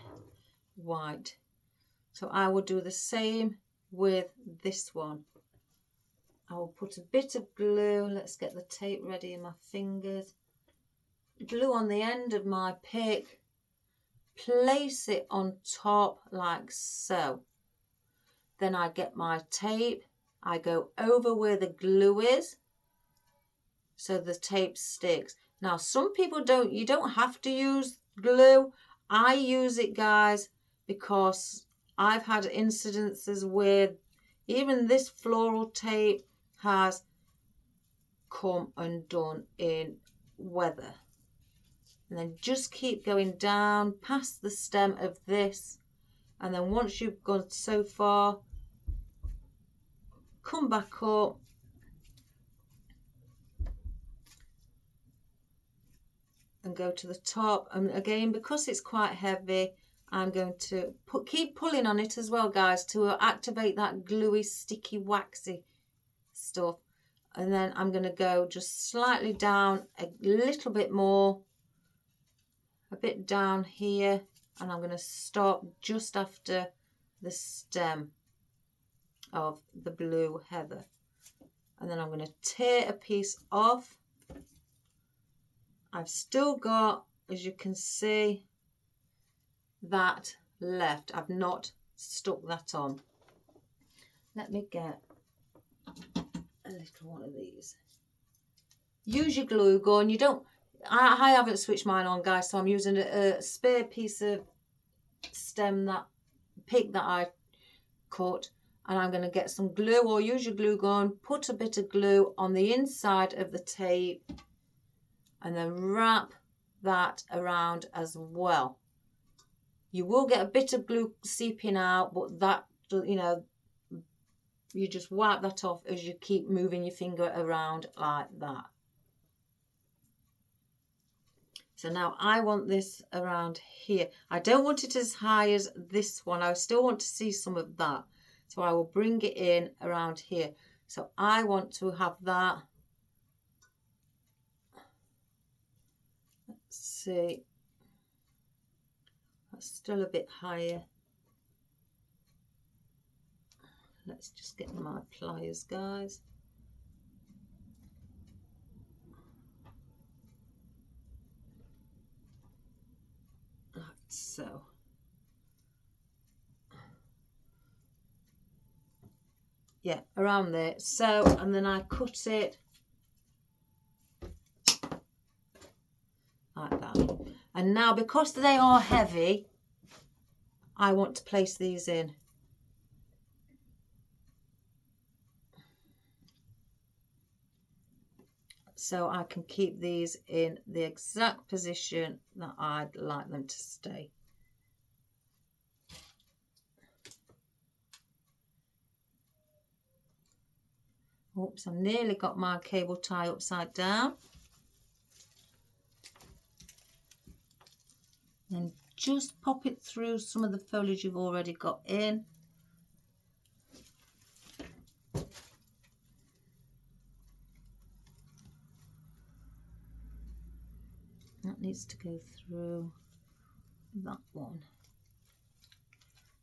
Speaker 1: white. So I will do the same with this one. I will put a bit of glue. Let's get the tape ready in my fingers. Glue on the end of my pick. Place it on top like so. Then I get my tape. I go over where the glue is so the tape sticks. Now, some people you don't have to use glue. I use it, guys, because I've had incidences where Even this floral tape has come undone in weather. And then just keep going down past the stem of this, and then once you've gone so far, come back up and go to the top. And again, because it's quite heavy, I'm going to keep pulling on it as well, guys, to activate that gluey, sticky, waxy stuff. And then I'm going to go just slightly down a little bit more, a bit down here, and I'm going to stop just after the stem of the blue heather. And then I'm going to tear a piece off. I've still got, as you can see, that left. I've not stuck that on. Let me get a little one of these. Use your glue gun. You don't, I haven't switched mine on, guys, so I'm using a spare piece of stem, that pick that I cut, and I'm going to get some glue, or use your glue gun, put a bit of glue on the inside of the tape, and then wrap that around as well. You will get a bit of glue seeping out, but that, you know, you just wipe that off as you keep moving your finger around like that. So now I want this around here. I don't want it as high as this one. I still want to see some of that. So I will bring it in around here. So I want to have that. Let's see. That's still a bit higher. Let's just get my pliers, guys. Like so. Yeah, around there. So, and then I cut it like that. And now, because they are heavy, I want to place these in. So I can keep these in the exact position that I'd like them to stay. Oops, I've nearly got my cable tie upside down. And just pop it through some of the foliage you've already got in. That needs to go through that one.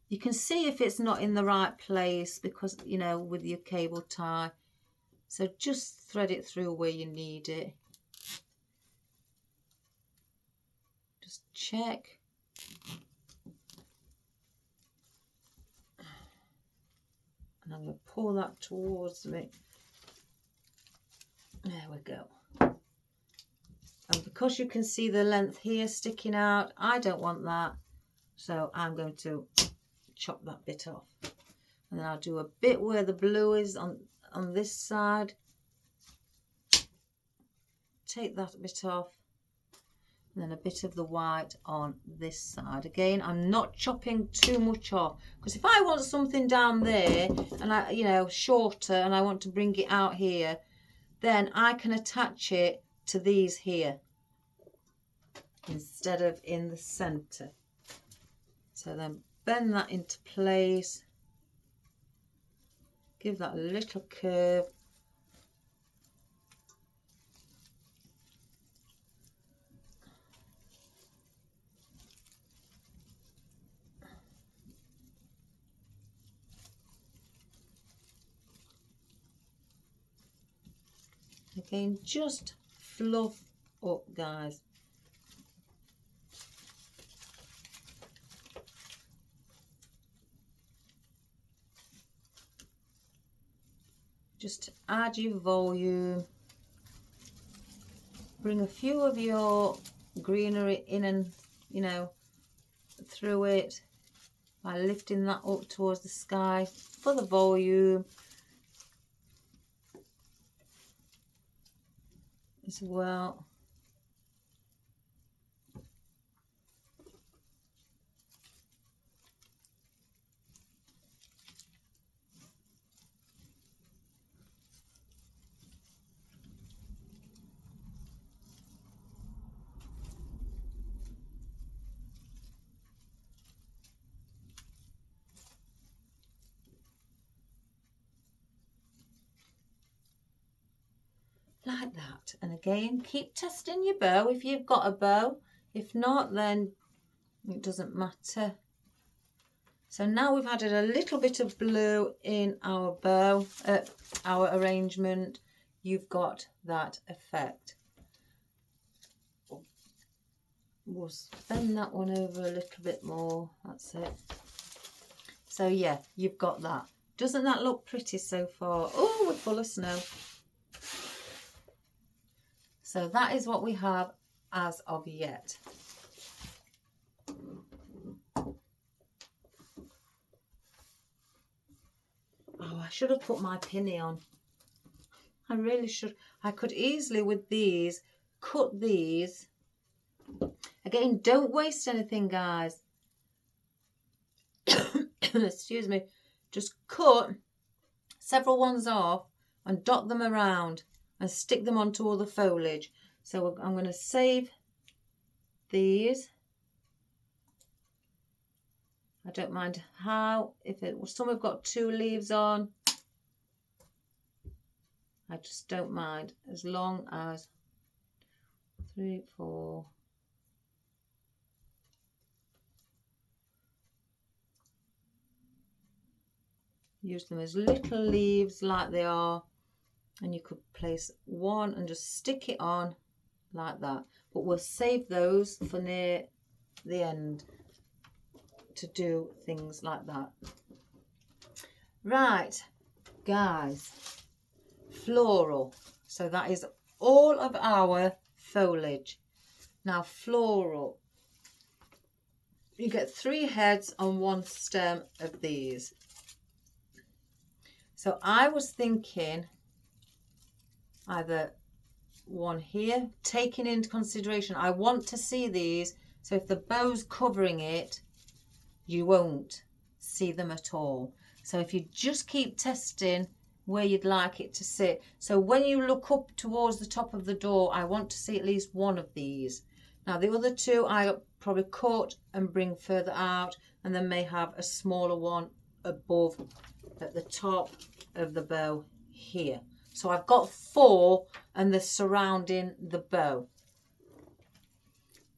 Speaker 1: You can see if it's not in the right place because, you know, with your cable tie. So just thread it through where you need it. Just check. And I'm going to pull that towards me. There we go. And because you can see the length here sticking out, I don't want that. So I'm going to chop that bit off. And then I'll do a bit where the blue is on this side. Take that bit off. And then a bit of the white on this side. Again, I'm not chopping too much off. Because if I want something down there, and I, you know, shorter, and I want to bring it out here, then I can attach it to these here instead of in the center. So then bend that into place, give that a little curve, again, just fluff up, guys. Just to add your volume. Bring a few of your greenery in and, you know, through it. by lifting that up towards the sky for the volume as well. Like that. And again, keep testing your bow if you've got a bow. If not, then it doesn't matter. So now we've added a little bit of blue in our bow, our arrangement. You've got that effect. We'll bend that one over a little bit more. That's it. So yeah, you've got that. Doesn't that look pretty so far? Oh, we're full of snow. So that is what we have as of yet. Oh, I should have put my pinny on. I really should. I could easily with these, cut these. Again, don't waste anything, guys. Excuse me. Just cut several ones off and dot them around and stick them onto all the foliage. So I'm going to save these. I don't mind how, some have got 2 leaves on. I just don't mind as long as 3, 4. Use them as little leaves like they are. And you could place one and just stick it on like that. But we'll save those for near the end to do things like that. Right, guys, floral. So that is all of our foliage. Now floral, you get 3 heads on 1 stem of these. So I was thinking either one here, taking into consideration I want to see these, so if the bow's covering it, you won't see them at all. So if you just keep testing where you'd like it to sit, so when you look up towards the top of the door, I want to see at least one of these. Now the other 2 I probably cut and bring further out, and then may have a smaller one above at the top of the bow here. So I've got 4 and they're surrounding the bow.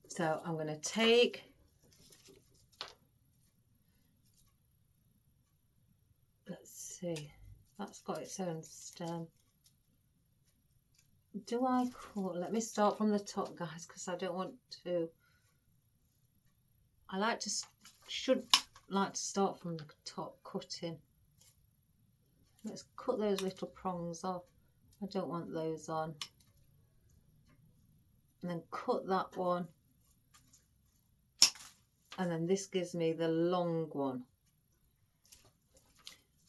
Speaker 1: So I'm going to take, let's see, that's got its own stem. Do I cut? Let me start from the top, guys, because I don't want to. Should like to start from the top cutting. Let's cut those little prongs off. I don't want those on. And then cut that one. And then this gives me the long one.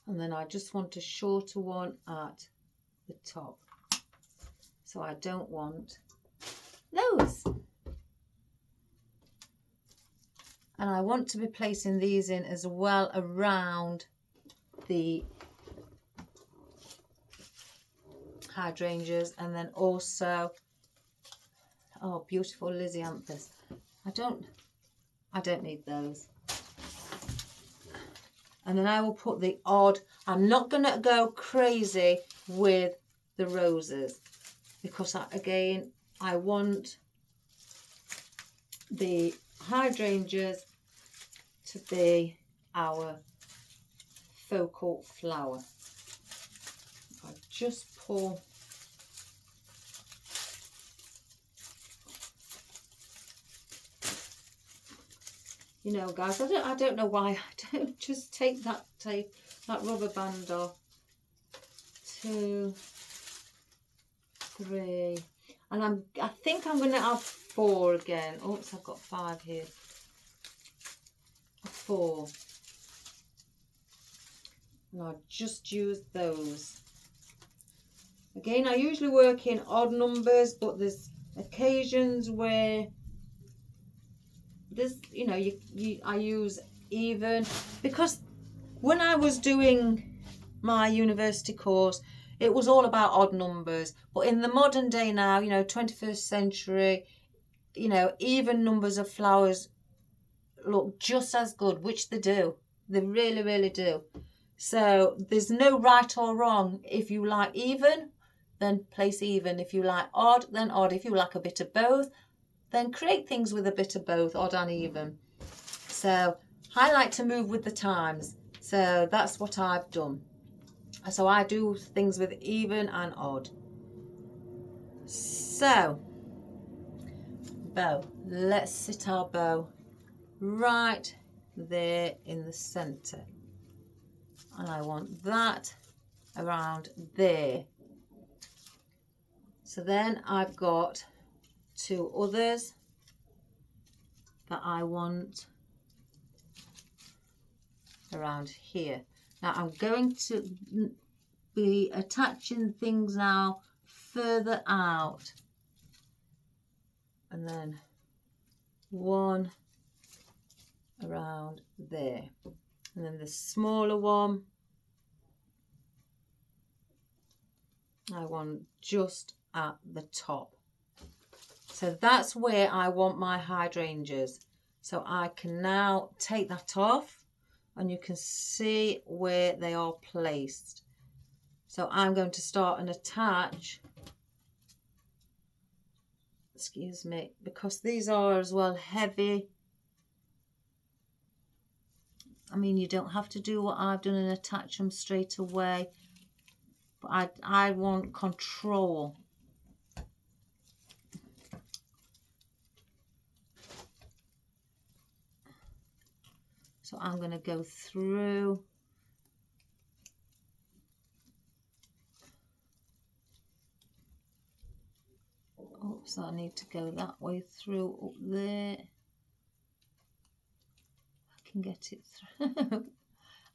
Speaker 1: And then I just want a shorter one at the top. So I don't want those. And I want to be placing these in as well around the hydrangeas, and then also, oh, beautiful lisianthus. I don't need those. And then I will put the odd, I'm not going to go crazy with the roses, because again, I want the hydrangeas to be our focal flower. I just pull you know, guys, I don't know why I don't just take that rubber band off. 2, 3, and I think I'm going to have 4 again. Oops, I've got 5 here. 4. And I just use those. Again, I usually work in odd numbers, but there's occasions where there's, you know, I use even, because when I was doing my university course, it was all about odd numbers. But in the modern day now, you know, 21st century, you know, even numbers of flowers look just as good, which they do. They really, really do. So there's no right or wrong. If you like even, then place even. If you like odd, then odd. If you like a bit of both, then create things with a bit of both, odd and even. So I like to move with the times. So that's what I've done. So I do things with even and odd. So, bow. Let's sit our bow right there in the centre. And I want that around there. So then I've got two others that I want around here. Now I'm going to be attaching things now further out, and then one around there, and then the smaller one I want just at the top. So that's where I want my hydrangeas. So I can now take that off and you can see where they are placed. So I'm going to start and attach, excuse me, because these are as well heavy. I mean, you don't have to do what I've done and attach them straight away, but I want control. So I'm going to go through. Oops, I need to go that way through up there. I can get it through.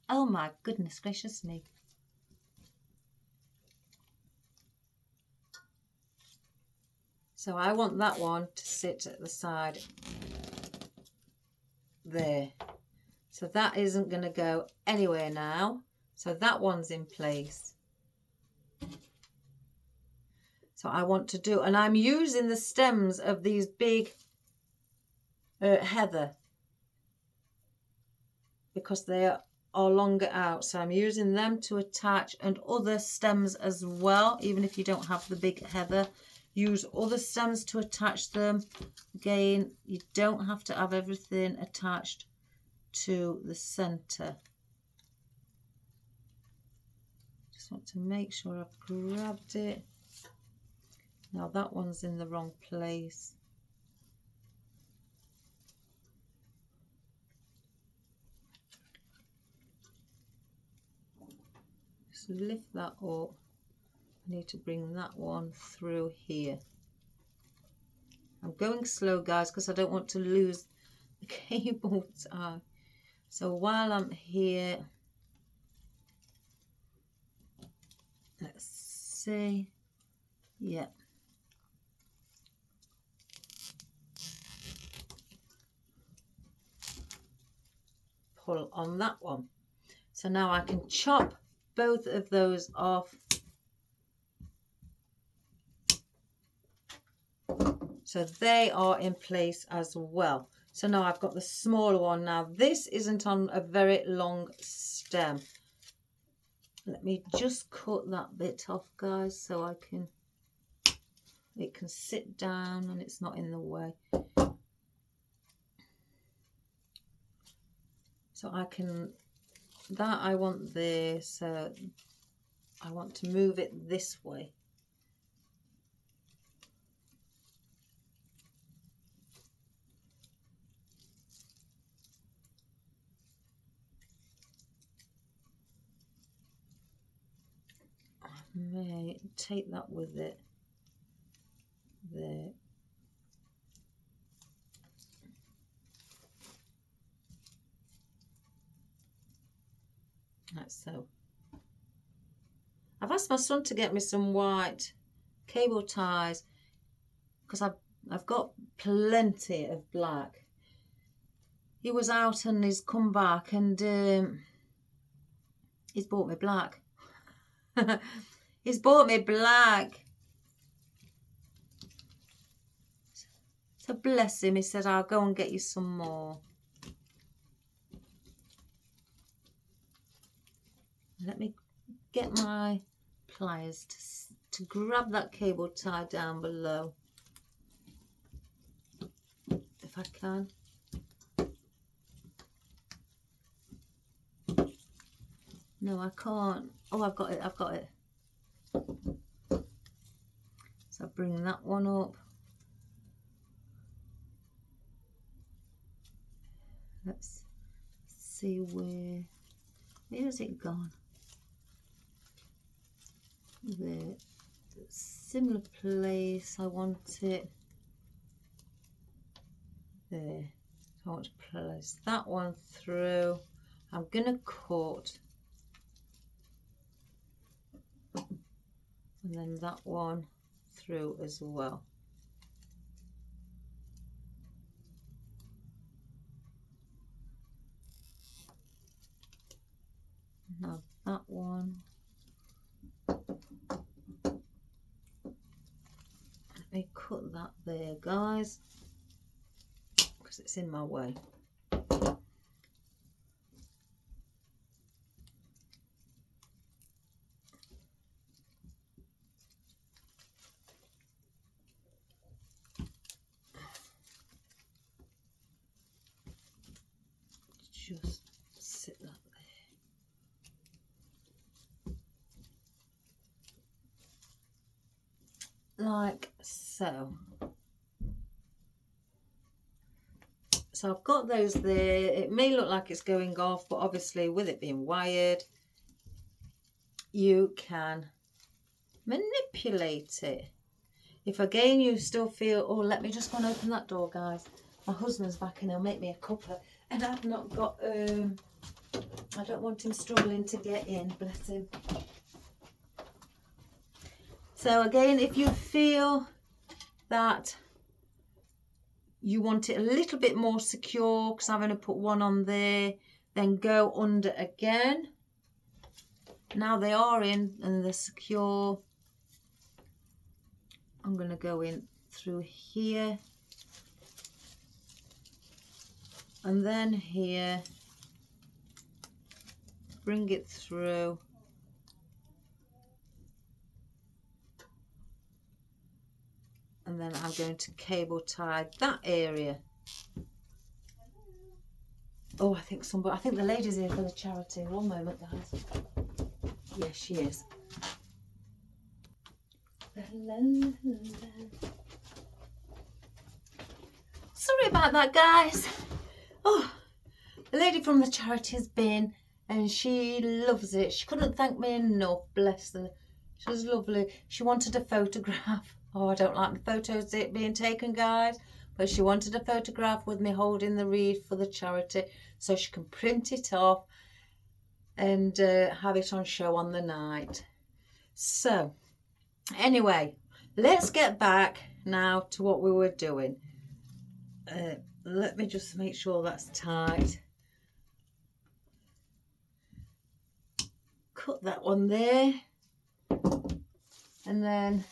Speaker 1: Oh my goodness gracious me. So I want that one to sit at the side there. So that isn't going to go anywhere now. So that one's in place. So I want to do, and I'm using the stems of these big heather because they are longer out. So I'm using them to attach, and other stems as well. Even if you don't have the big heather, use other stems to attach them. Again, you don't have to have everything attached to the center. Just want to make sure I've grabbed it. Now that one's in the wrong place. Just lift that up. I need to bring that one through here. I'm going slow, guys, because I don't want to lose the cable tie. So while I'm here, let's see. Yeah. Pull on that one. So now I can chop both of those off. So they are in place as well. So now I've got the smaller one. Now this isn't on a very long stem. Let me just cut that bit off, guys, so it can sit down and it's not in the way. So I can, that I want there, so I want to move it this way. I may take that with it there. Like so. I've asked my son to get me some white cable ties because I've got plenty of black. He was out and he's come back and he's bought me black. He's bought me black. So bless him, he said, I'll go and get you some more. Let me get my pliers to grab that cable tie down below. If I can. No, I can't. Oh, I've got it, I've got it. So bring that one up. Let's see where has it gone? The similar place. I want it there. I want to place that one through. I'm gonna cut, and then that one through as well. Now that one. Let me cut that there, guys, because it's in my way. Just sit that there. Like so. So I've got those there. It may look like it's going off, but obviously with it being wired, you can manipulate it. If again you still feel, oh, let me just go and open that door, guys. My husband's back and he'll make me a cuppa, and I've not got, I don't want him struggling to get in, bless him. So again, if you feel that you want it a little bit more secure, because I'm going to put one on there, then go under again. Now they are in and they're secure. I'm going to go in through here and then here, bring it through. And then I'm going to cable tie that area. Oh, I think the lady's here for the charity. One moment, guys. Yes, she is. Sorry about that, guys. Oh, the lady from the charity has been, and she loves it. She couldn't thank me enough, bless her. She was lovely. She wanted a photograph. Oh, I don't like the photos being taken, guys, but she wanted a photograph with me holding the wreath for the charity so she can print it off and have it on show on the night. So anyway, let's get back now to what we were doing. Let me just make sure that's tight. Cut that one there, and then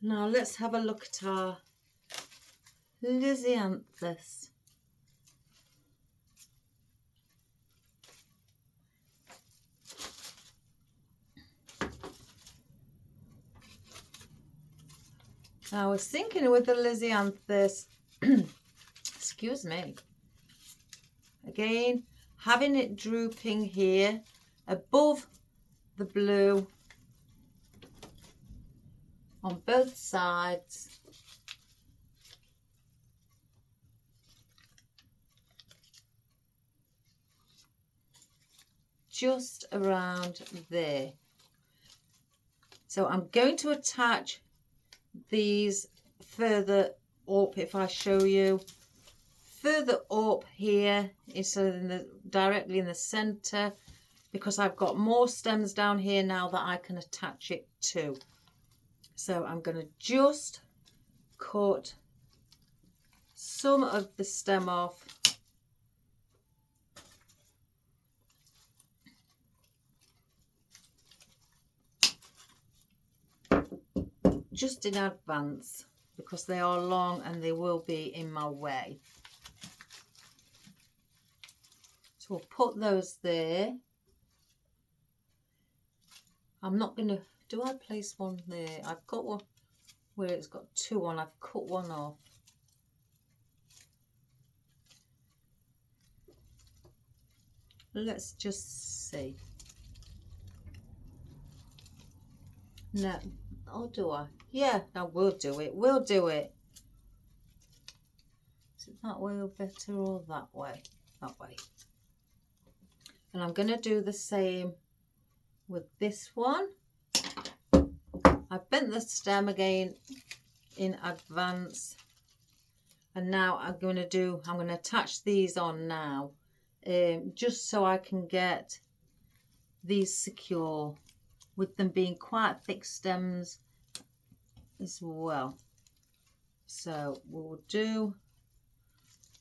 Speaker 1: now let's have a look at our lisianthus. Now I was thinking with the lisianthus, excuse me, again, having it drooping here above the blue on both sides. Just around there. So I'm going to attach these further up. If I show you further up here, instead of directly in the center, because I've got more stems down here now that I can attach it to. So I'm going to just cut some of the stem off. Just in advance, because they are long and they will be in my way. So we'll put those there. I'm not going to, do I place one there? I've got one where it's got two on. I've cut one off. Let's just see. No, oh, do I? Yeah, no, we'll do it. We'll do it. Is it that way or better, or that way? That way. And I'm going to do the same with this one. I've bent the stem again in advance. And now I'm going to attach these on now. Just so I can get these secure, with them being quite thick stems as well. So we'll do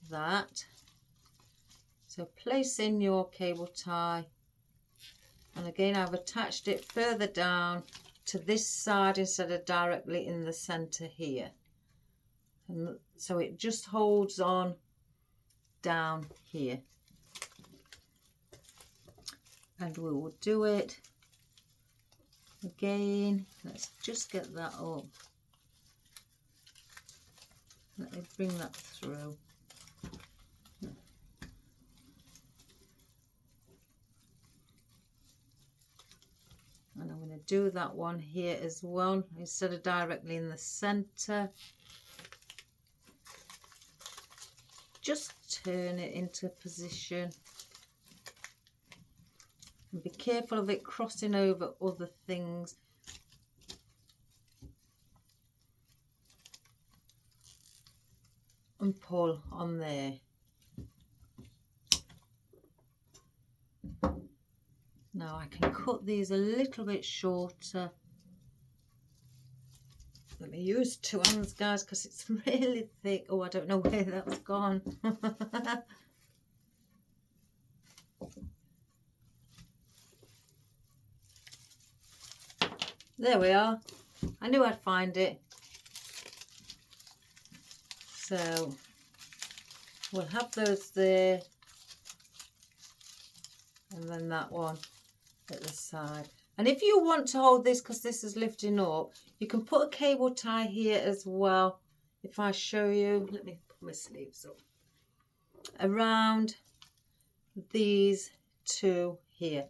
Speaker 1: that. So place in your cable tie, and again I've attached it further down to this side instead of directly in the center here, and so it just holds on down here. And we will do it again. Let's just get that up. Let me bring that through. And I'm going to do that one here as well, instead of directly in the center. Just turn it into position. And be careful of it crossing over other things. And pull on there. Now I can cut these a little bit shorter. Let me use two hands, guys, because it's really thick. Oh, I don't know where that's gone. There we are. I knew I'd find it. So we'll have those there, and then that one at the side. And if you want to hold this, because this is lifting up, you can put a cable tie here as well. If I show you, let me put my sleeves up, around these two here,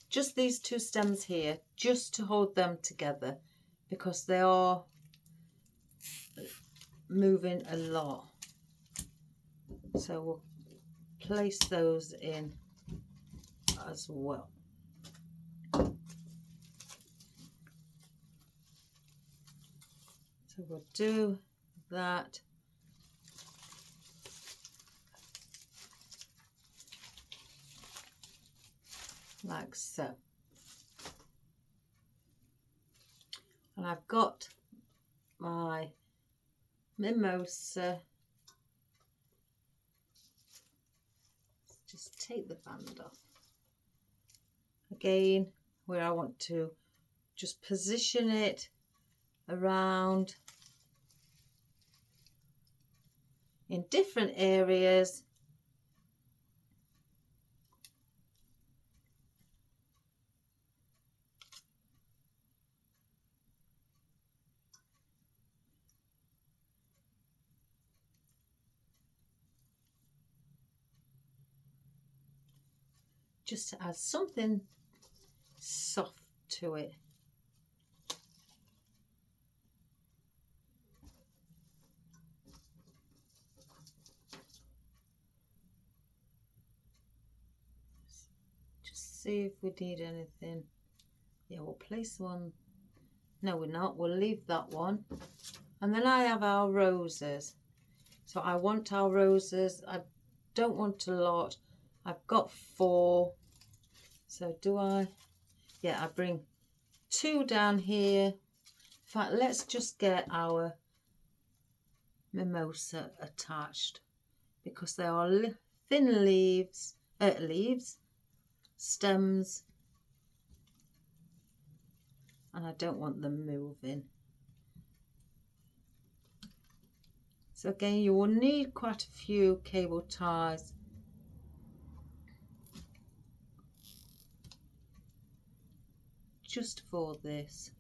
Speaker 1: just these two stems here, just to hold them together, because they are moving a lot. So we'll place those in as well. So we'll do that. Like so. And I've got my mimosa. Just take the band off. Again, where I want to just position it around in different areas. Just to add something soft to it. Just see if we need anything. Yeah, we'll place one. No, we're not. We'll leave that one. And then I have our roses. So I want our roses. I don't want a lot. I've got 4. So do I? Yeah, I bring 2 down here. In fact, let's just get our mimosa attached because they are thin leaves, stems, and I don't want them moving. So again, you will need quite a few cable ties. Just for this.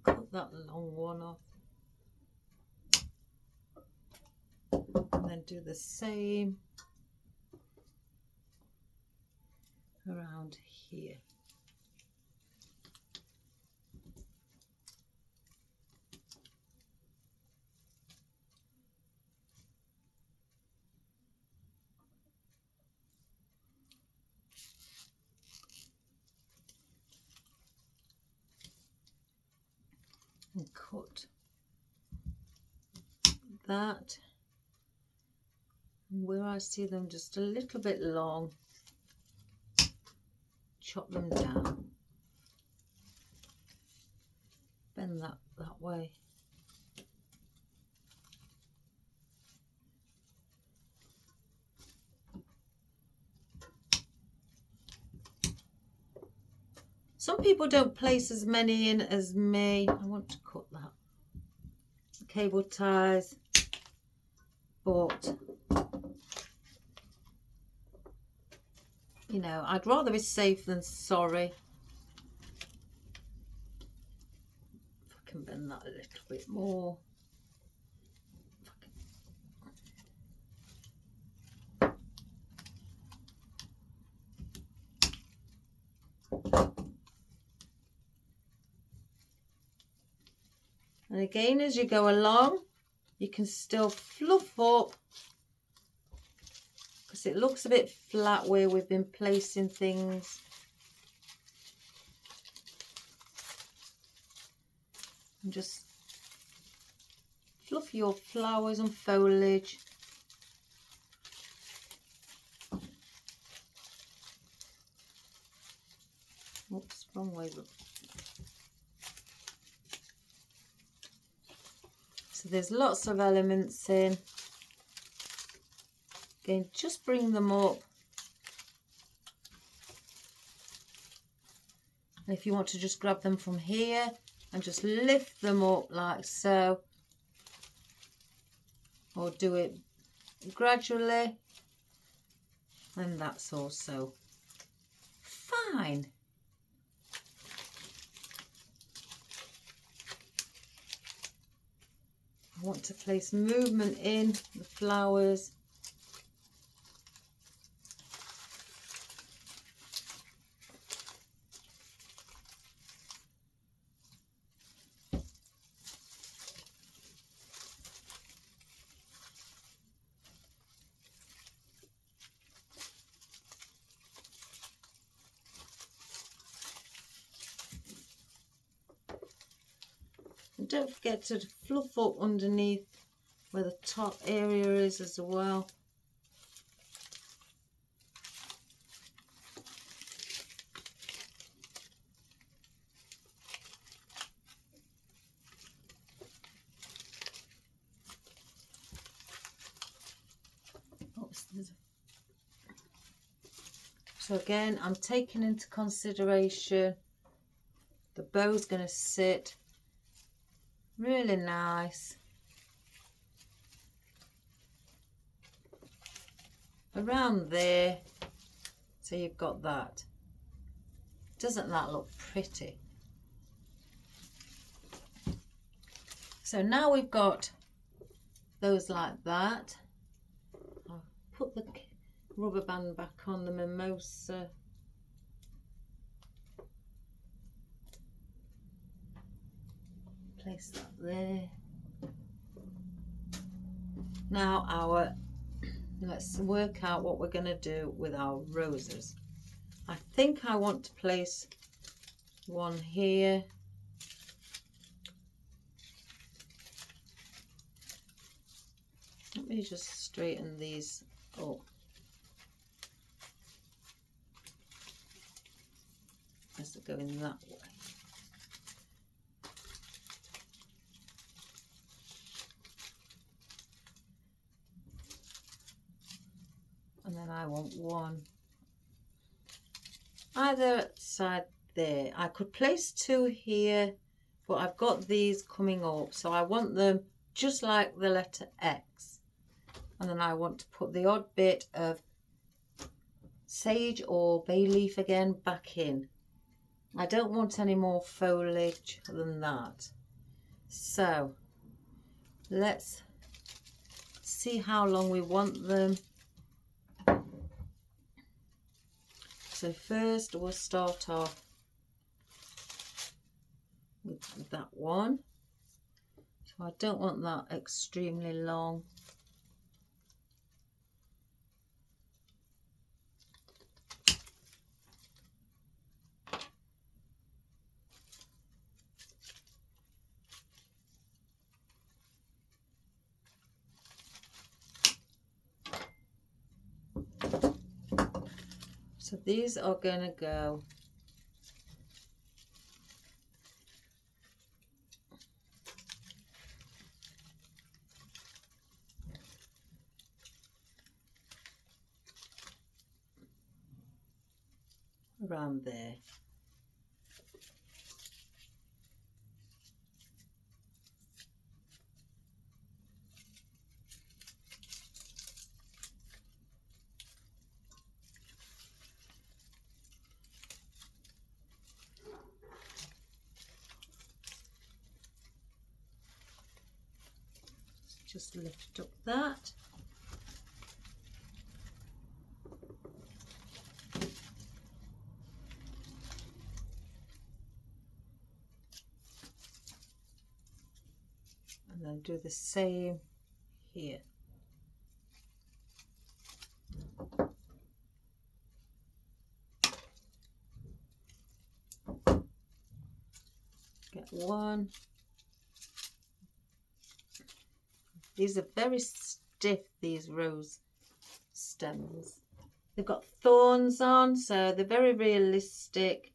Speaker 1: Cut that long one off. And then do the same around here. And cut that. And where I see them just a little bit long, chop them down. Bend that way. Some people don't place as many in as me. I want to cut that. Cable ties, but you know, I'd rather be safe than sorry. If I can bend that a little bit more. And again, as you go along, you can still fluff up because it looks a bit flat where we've been placing things. And just fluff your flowers and foliage. Oops, wrong way. So there's lots of elements in. Again, just bring them up. And if you want to just grab them from here and just lift them up like so, or do it gradually, then that's also fine. I want to place movement in the flowers. And don't forget to fluff up underneath where the top area is as well. So again, I'm taking into consideration the bow's going to sit really nice around there, so you've got that. Doesn't that look pretty? So now we've got those like that. I'll put the rubber band back on the mimosa. Place that there. Now let's work out what we're going to do with our roses. I think I want to place one here me just straighten these up. As they're going that way. And then I want one either side there. I could place two here, but I've got these coming up, so I want them just like the letter X. And then I want to put the odd bit of sage or bay leaf again back in. I don't want any more foliage than that. So let's see how long we want them. So first we'll start off with that one. So I don't want that extremely long. So these are going to go around there. Just lift up that. And then do the same here. Get one. These are very stiff, these rose stems. They've got thorns on, so they're very realistic.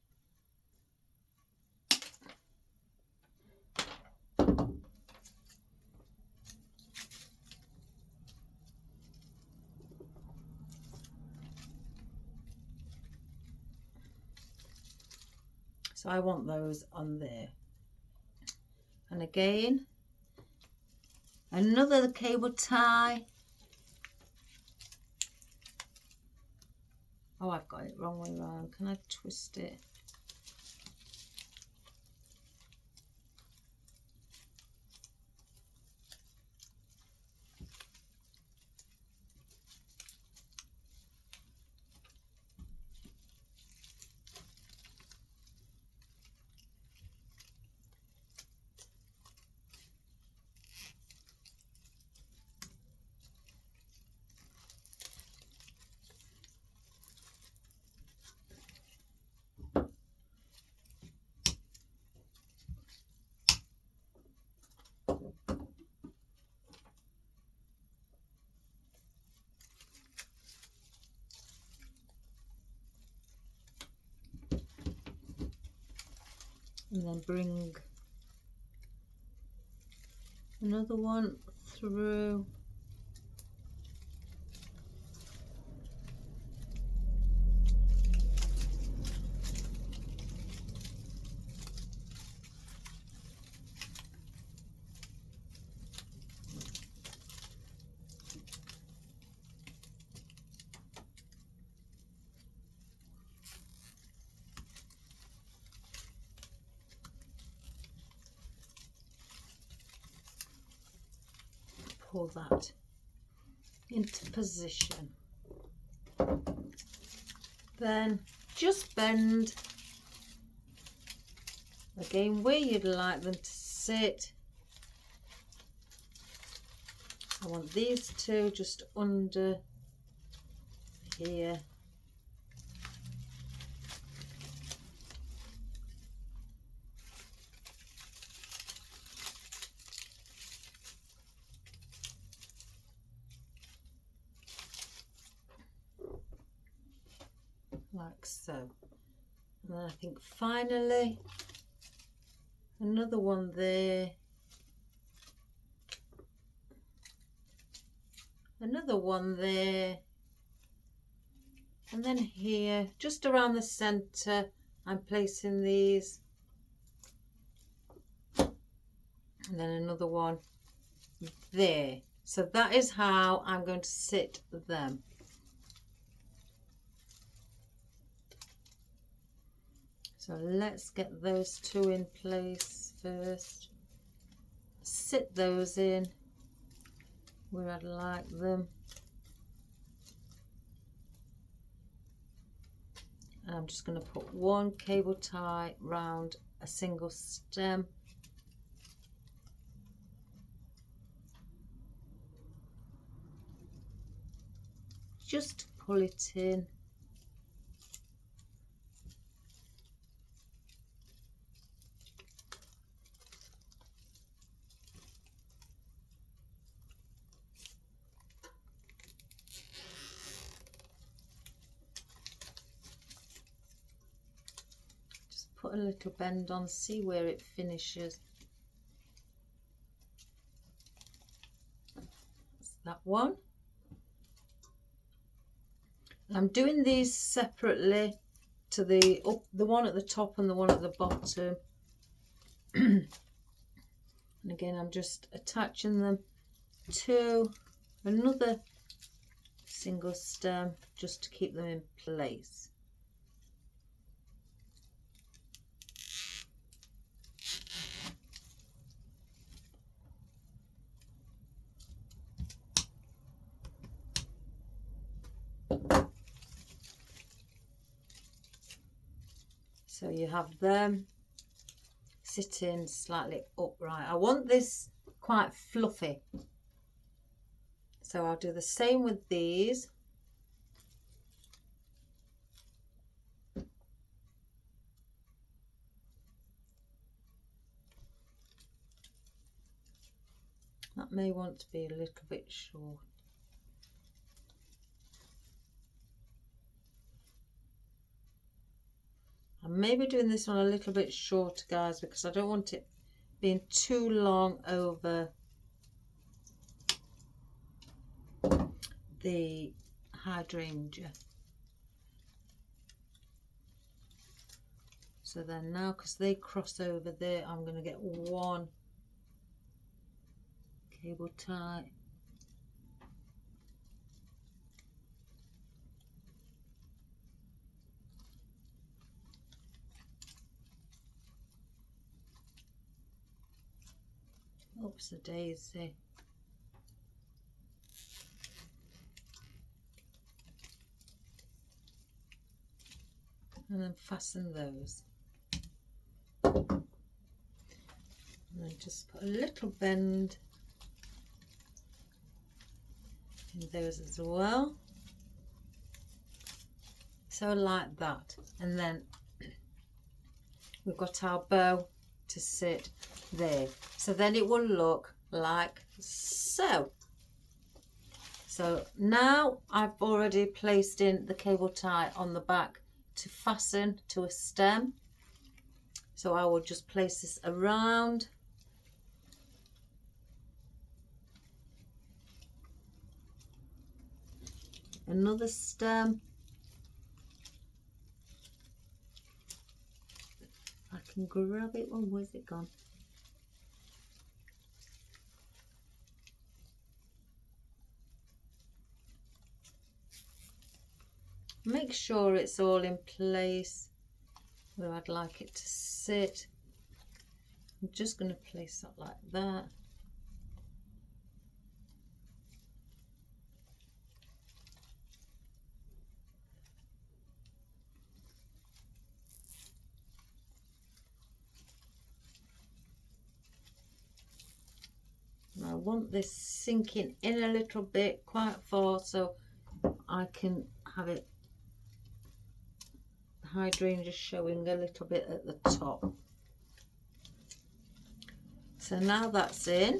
Speaker 1: So I want those on there. And again, another cable tie. Oh, I've got it wrong way around. Can I twist it? And then bring another one through. Pull that into position. Then just bend again where you'd like them to sit. I want these two just under here. like so. And then I think finally another one there, another one there, and then here just around the center I'm placing these, and then another one there. So that is how I'm going to sit them. So let's get those two in place first. Sit those in where I'd like them. And I'm just going to put one cable tie round a single stem. Just pull it in. Just put a little bend on, see where it finishes. That's that one. I'm doing these separately to the one at the top and the one at the bottom. And again, I'm just attaching them to another single stem just to keep them in place. So you have them sitting slightly upright. I want this quite fluffy. So I'll do the same with these. That may want to be a little bit short. I'm maybe doing this one a little bit shorter, guys, because I don't want it being too long over the hydrangea. So then now, because they cross over there, I'm going to get one cable tie. Oops, a daisy. And then fasten those. And then just put a little bend in those as well. So like that. And then we've got our bow to sit there. So then it will look like so. So now I've already placed in the cable tie on the back to fasten to a stem. So I will just place this around. Another stem. I can grab it. Oh, where's it gone? Make sure it's all in place where I'd like it to sit. I'm just going to place that like that. And I want this sinking in a little bit, quite far, so I can have it, the hydrangea showing a little bit at the top. So now that's in.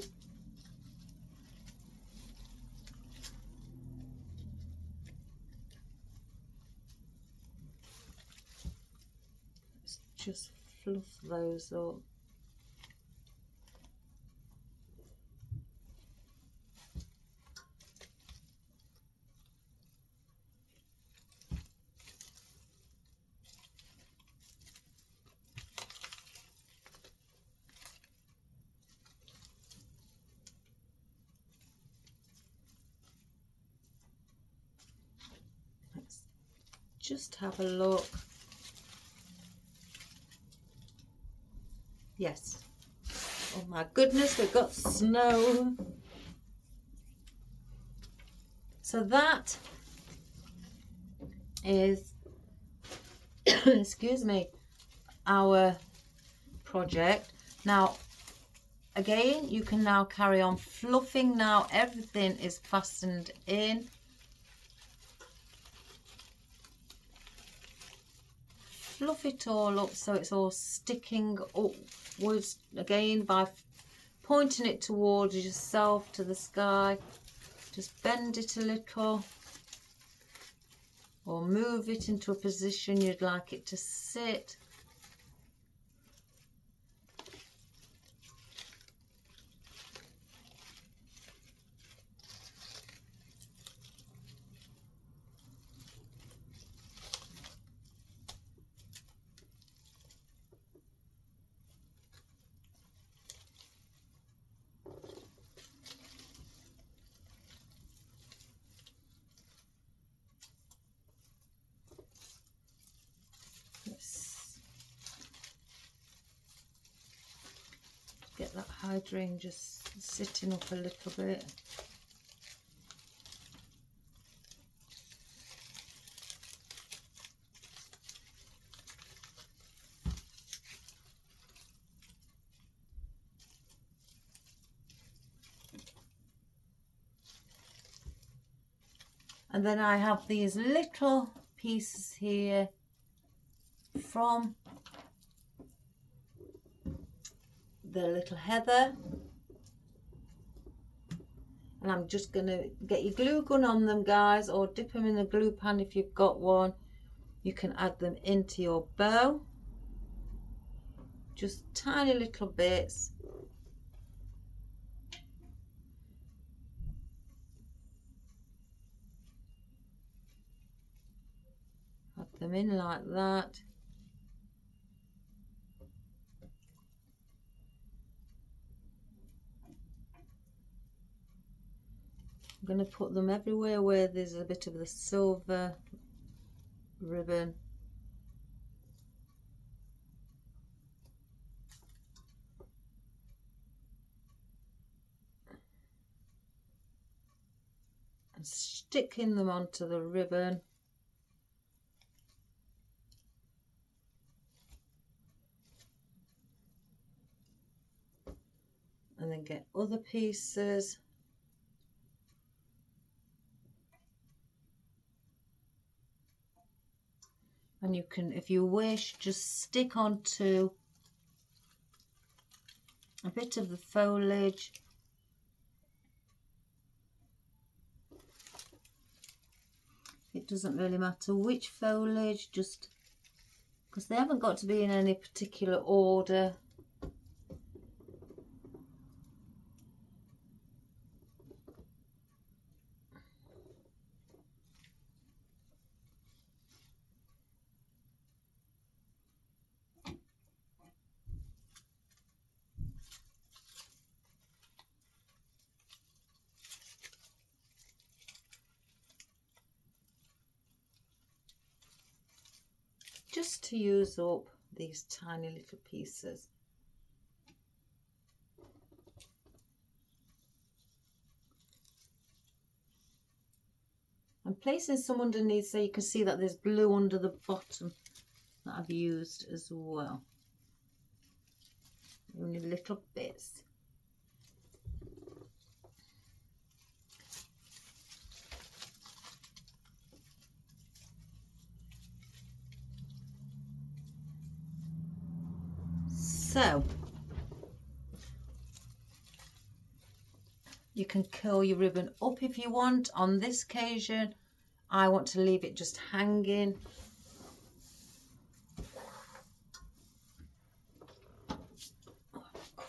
Speaker 1: just fluff those up. Let's just have a look. Yes. Oh my goodness, we've got snow. So that is, excuse me, our project. Now, again, you can now carry on fluffing. Now everything is fastened in. Fluff it all up so it's all sticking upwards, again by pointing it towards yourself to the sky. Just bend it a little or move it into a position you'd like it to sit. Get that hydrangea sitting up a little bit. And then I have these little pieces here from the little heather, and I'm just going to get your glue gun on them, guys, or dip them in the glue pan if you've got one. You can add them into your bow, just tiny little bits. Add them in like that. I'm going to put them everywhere where there's a bit of the silver ribbon. And sticking them onto the ribbon. And then get other pieces. And you can, if you wish, just stick onto a bit of the foliage. It doesn't really matter which foliage, just because they haven't got to be in any particular order. Just to use up these tiny little pieces. I'm placing some underneath so you can see that there's blue under the bottom that I've used as well. Only little bits. So you can curl your ribbon up if you want. On this occasion, I want to leave it just hanging.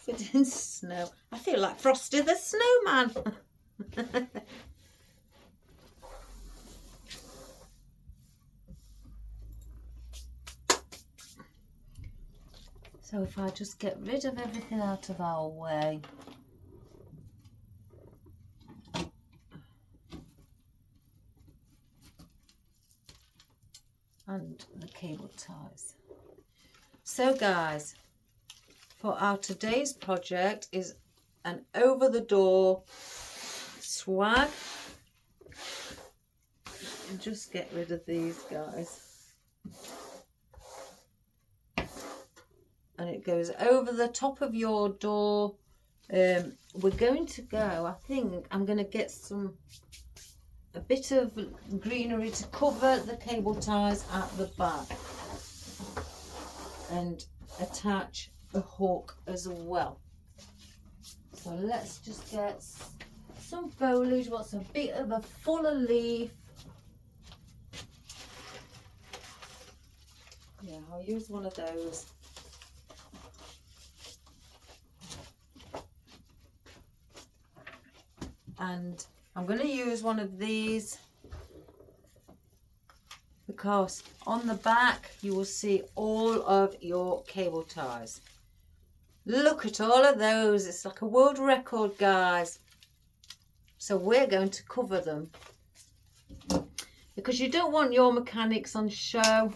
Speaker 1: covered in snow. I feel like Frosty the Snowman. So if I just get rid of everything out of our way. And the cable ties. So guys, for our today's project is an over the door swag. And just get rid of these guys. And it goes over the top of your door. We're going to go, I think I'm going to get a bit of greenery to cover the cable ties at the back and attach a hook as well. So let's just get some foliage, what's a bit of a fuller leaf. Yeah, I'll use one of those. And I'm going to use one of these because on the back you will see all of your cable ties. Look at all of those. It's like a world record, guys. So we're going to cover them because you don't want your mechanics on show.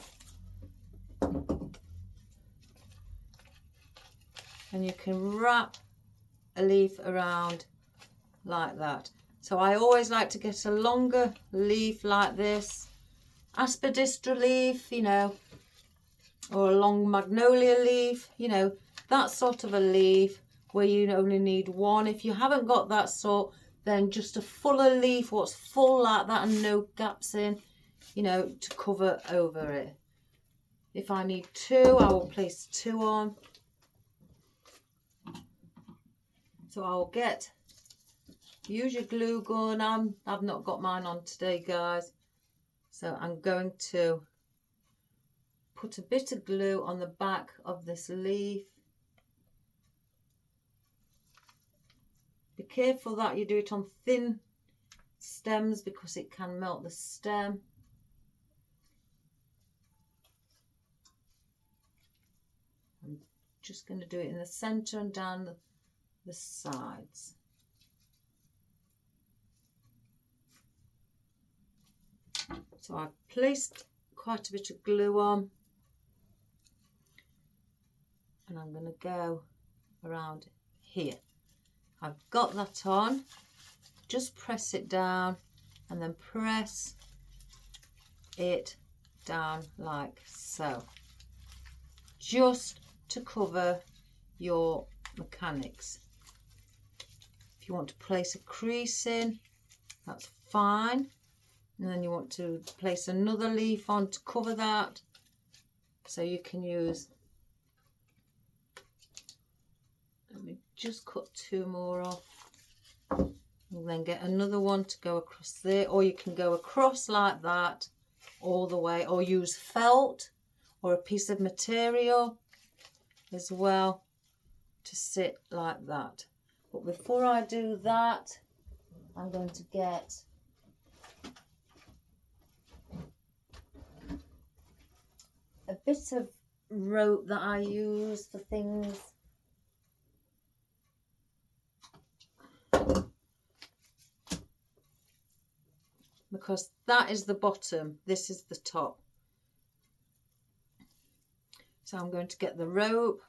Speaker 1: And you can wrap a leaf around like that. So I always like to get a longer leaf like this, aspidistra leaf, you know, or a long magnolia leaf, you know, that sort of a leaf where you only need one. If you haven't got that sort, then just a fuller leaf, what's full like that and no gaps in, you know, to cover over it. If I need two, I will place two on. So I'll use your glue gun. I've not got mine on today, guys. So I'm going to put a bit of glue on the back of this leaf. Be careful that you do it on thin stems because it can melt the stem. I'm just going to do it in the center and down the sides. So I've placed quite a bit of glue on and I'm going to go around here. I've got that on, just press it down and then press it down like so, just to cover your mechanics. If you want to place a crease in, that's fine. And then you want to place another leaf on to cover that. So you can use, let me just cut two more off. And then get another one to go across there. Or you can go across like that all the way. Or use felt or a piece of material as well to sit like that. But before I do that, I'm going to get a bit of rope that I use for things. Because that is the bottom, this is the top. So I'm going to get the rope.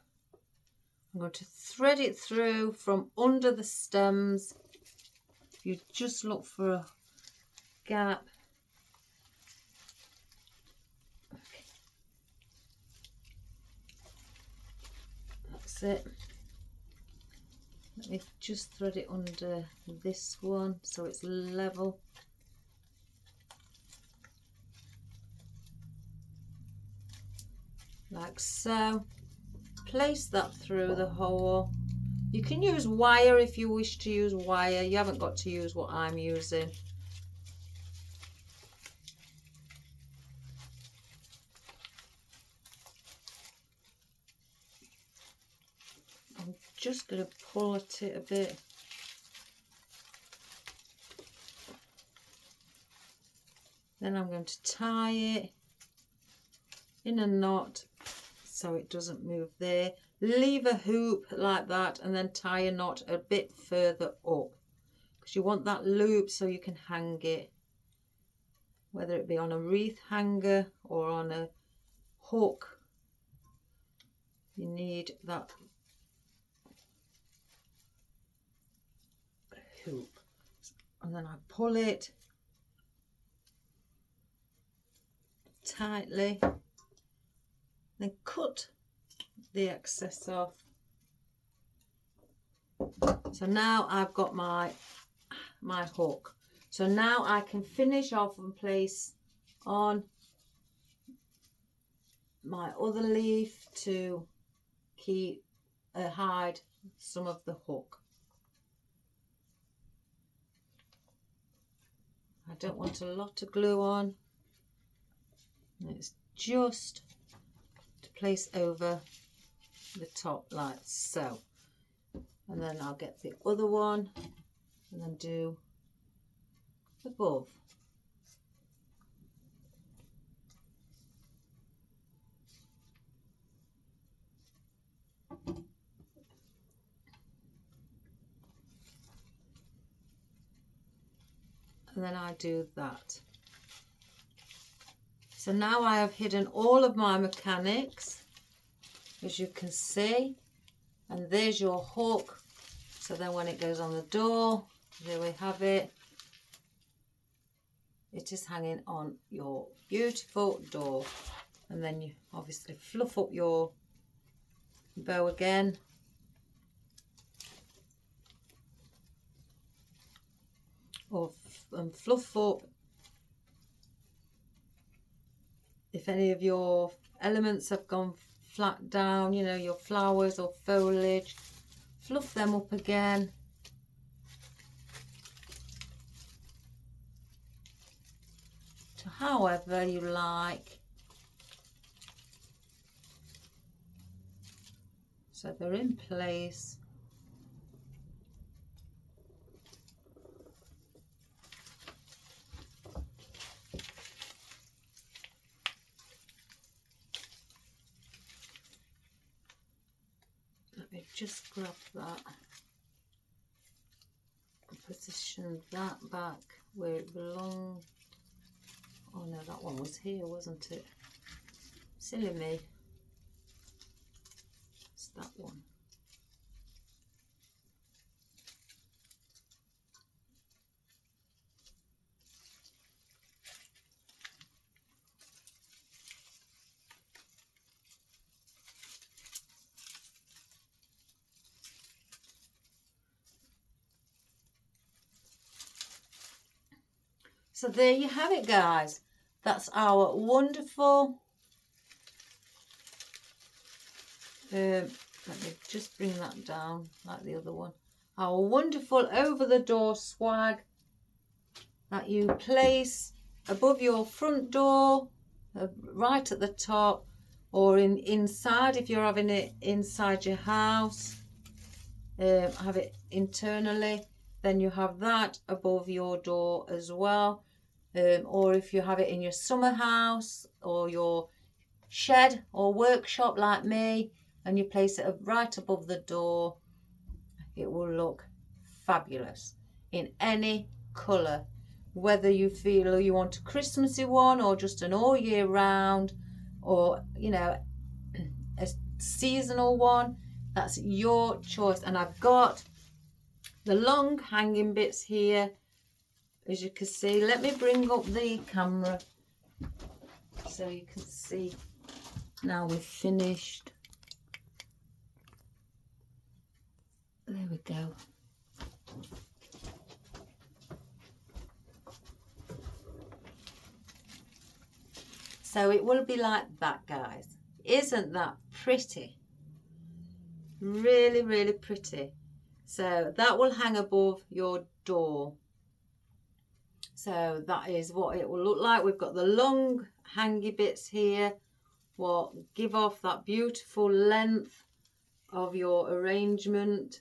Speaker 1: I'm going to thread it through from under the stems. You just look for a gap. Okay. That's it. Let me just thread it under this one so it's level. Like so. Place that through the hole. You can use wire if you wish to use wire. You haven't got to use what I'm using. I'm just going to pull at it a bit. Then I'm going to tie it in a knot so it doesn't move there. Leave a hoop like that and then tie a knot a bit further up, because you want that loop so you can hang it, whether it be on a wreath hanger or on a hook. You need that hoop. And then I pull it tightly, then cut the excess off. So now I've got my hook. So now I can finish off and place on my other leaf to hide some of the hook. I don't want a lot of glue on. It's just to place over the top like so. And then I'll get the other one and then do above. And then I do that. So now I have hidden all of my mechanics, as you can see, and there's your hook. So then when it goes on the door, there we have it. It is hanging on your beautiful door. And then you obviously fluff up your bow again. And fluff up if any of your elements have gone flat down, you know, your flowers or foliage, fluff them up again. To however you like. So they're in place. Let me just grab that and position that back where it belongs. Oh no, that one was here, wasn't it? Silly me. It's that one. So there you have it, guys. That's our wonderful, let me just bring that down like the other one. Our wonderful over the door swag that you place above your front door, right at the top, or inside if you're having it inside your house. Have it internally, then you have that above your door as well. Or if you have it in your summer house or your shed or workshop like me, and you place it right above the door, it will look fabulous in any colour. Whether you feel you want a Christmassy one or just an all year round, or you know, a seasonal one, that's your choice. And I've got the long hanging bits here, as you can see. Let me bring up the camera so you can see. Now we've finished. There we go. So it will be like that, guys. Isn't that pretty? Really, really pretty. So that will hang above your door. So that is what it will look like. We've got the long hangy bits here, what give off that beautiful length of your arrangement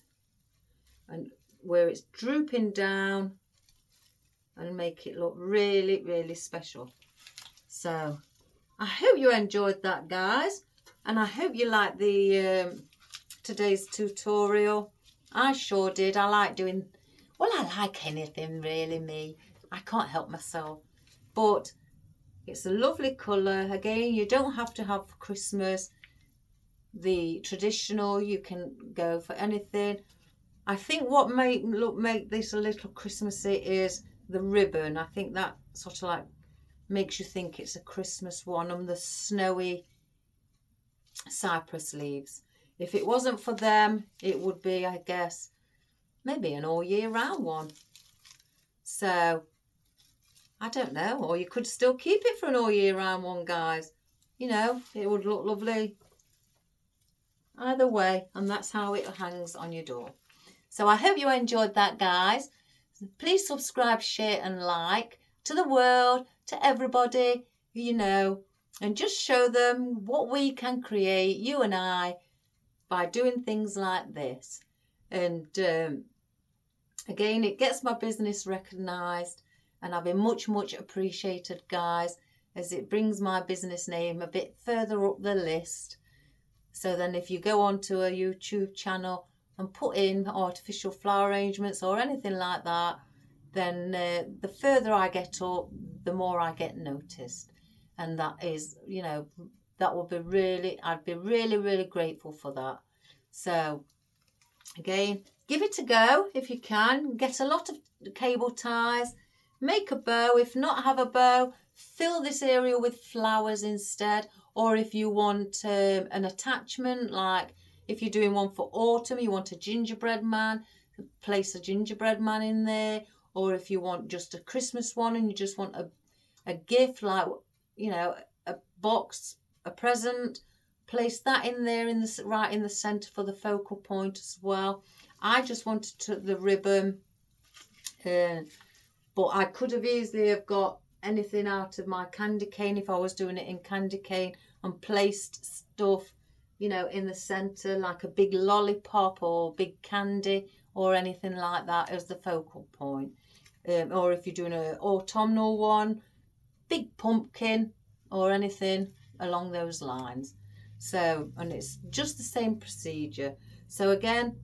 Speaker 1: and where it's drooping down, and make it look really, really special. So I hope you enjoyed that, guys, and I hope you like the today's tutorial. I sure did. I like doing, well, I like anything really, me. I can't help myself. But it's a lovely colour. Again, you don't have to have for Christmas the traditional. You can go for anything. I think what make this a little Christmassy is the ribbon. I think that sort of like makes you think it's a Christmas one, and the snowy cypress leaves. If it wasn't for them, it would be, I guess, maybe an all year round one. So I don't know, or you could still keep it for an all year round one, guys. You know, it would look lovely either way, and that's how it hangs on your door. So I hope you enjoyed that, guys. Please subscribe, share and like to the world, to everybody, you know, and just show them what we can create, you and I, by doing things like this. And again, it gets my business recognised, and I've been much appreciated, guys, as it brings my business name a bit further up the list. So then if you go onto a YouTube channel and put in artificial flower arrangements or anything like that, then the further I get up, the more I get noticed. And that is, you know, that would be really, I'd be really grateful for that. So again, give it a go if you can. Get a lot of cable ties, make a bow. If not have a bow, fill this area with flowers instead. Or if you want an attachment, like if you're doing one for autumn, you want a gingerbread man, place a gingerbread man in there. Or if you want just a Christmas one and you just want a gift, like, you know, a box, a present, place that in there right in the centre for the focal point as well. I just wanted the ribbon, but I could have easily have got anything out of my candy cane if I was doing it in candy cane, and placed stuff, you know, in the centre, like a big lollipop or big candy or anything like that as the focal point. Or if you're doing an autumnal one, big pumpkin or anything along those lines. So, and it's just the same procedure. So again,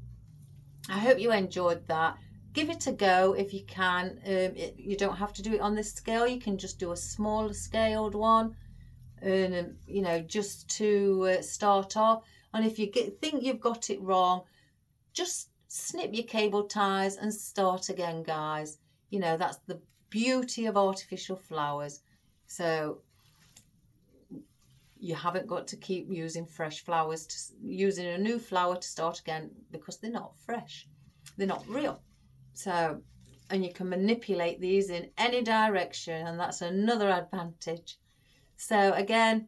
Speaker 1: I hope you enjoyed that. Give it a go if you can. You don't have to do it on this scale. You can just do a smaller scaled one, and you know, just to start off. And if you think you've got it wrong, just snip your cable ties and start again, guys. You know, that's the beauty of artificial flowers. So you haven't got to keep using fresh flowers, using a new flower to start again, because they're not fresh, they're not real. So, and you can manipulate these in any direction, and that's another advantage. So again,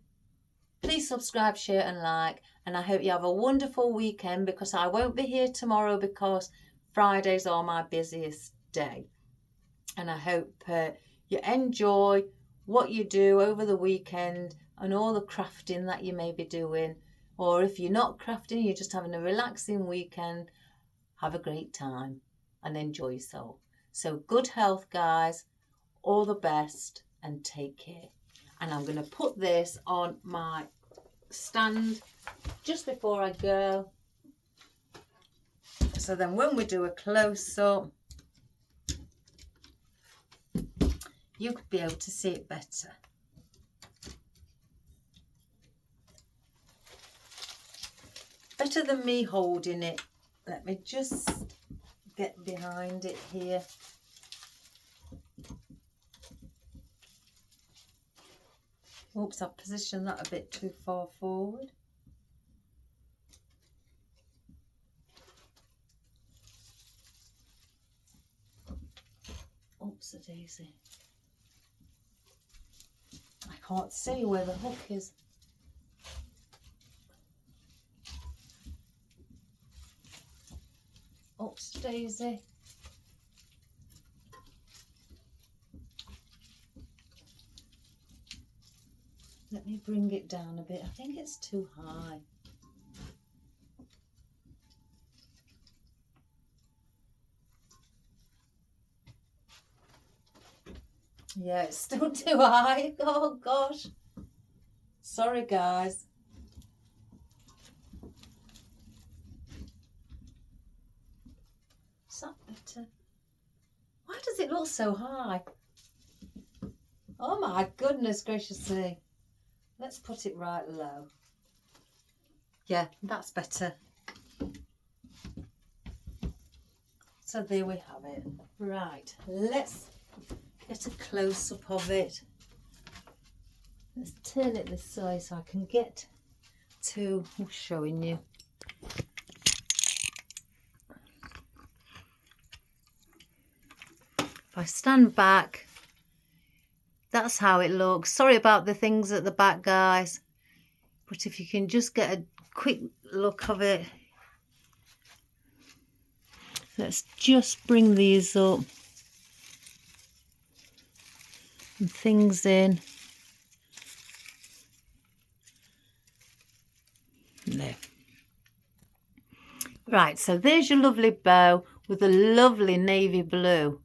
Speaker 1: please subscribe, share and like, and I hope you have a wonderful weekend, because I won't be here tomorrow because Fridays are my busiest day. And I hope you enjoy what you do over the weekend and all the crafting that you may be doing. Or if you're not crafting, you're just having a relaxing weekend, have a great time and enjoy yourself. So good health, guys, all the best, and take care. And I'm going to put this on my stand just before I go, so then when we do a close-up, you could be able to see it better. Better than me holding it. Let me just get behind it here. Oops, I've positioned that a bit too far forward. Oops, a daisy. I can't see where the hook is. Oops, daisy. Let me bring it down a bit. I think it's too high. Yeah, it's still too high. Oh gosh. Sorry guys. Is that better? Why does it look so high? Oh my goodness gracious me. Let's put it right low. Yeah, that's better. So there we have it. Right, let's get a close-up of it. Let's turn it this way so I can get to showing you. If I stand back, that's how it looks. Sorry about the things at the back, guys. But if you can just get a quick look of it. Let's just bring these up and things in. There. Right, so there's your lovely bow with a lovely navy blue.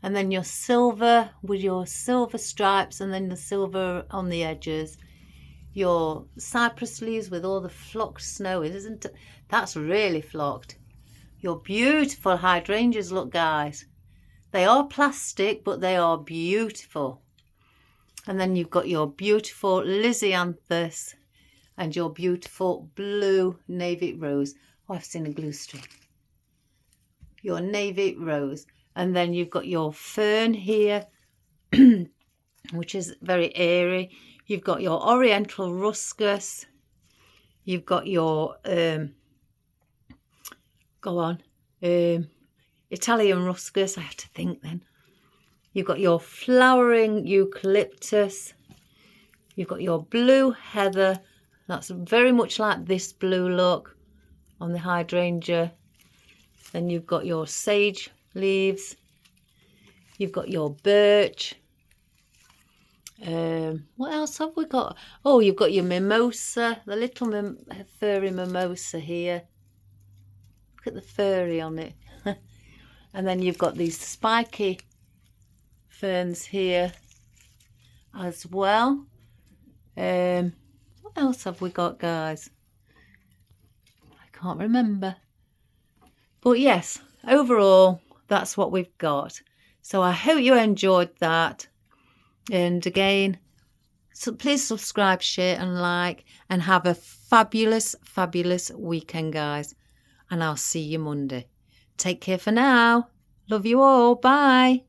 Speaker 1: And then your silver with your silver stripes and then the silver on the edges. Your cypress leaves with all the flocked snow, isn't it? That's really flocked. Your beautiful hydrangeas, look guys. They are plastic, but they are beautiful. And then you've got your beautiful lisianthus and your beautiful blue navy rose. Oh, I've seen a glue string. Your navy rose. And then you've got your fern here, which is very airy. You've got your oriental ruscus. You've got your, Italian ruscus. I have to think then. You've got your flowering eucalyptus. You've got your blue heather. That's very much like this blue look on the hydrangea. Then you've got your sage leaves. You've got your birch. What else have we got? Oh, you've got your mimosa, the little furry mimosa here. Look at the furry on it. And then you've got these spiky ferns here as well. What else have we got, guys? I can't remember. But yes, overall, that's what we've got. So I hope you enjoyed that. And again, so please subscribe, share and like, and have a fabulous, fabulous weekend, guys. And I'll see you Monday. Take care for now. Love you all. Bye.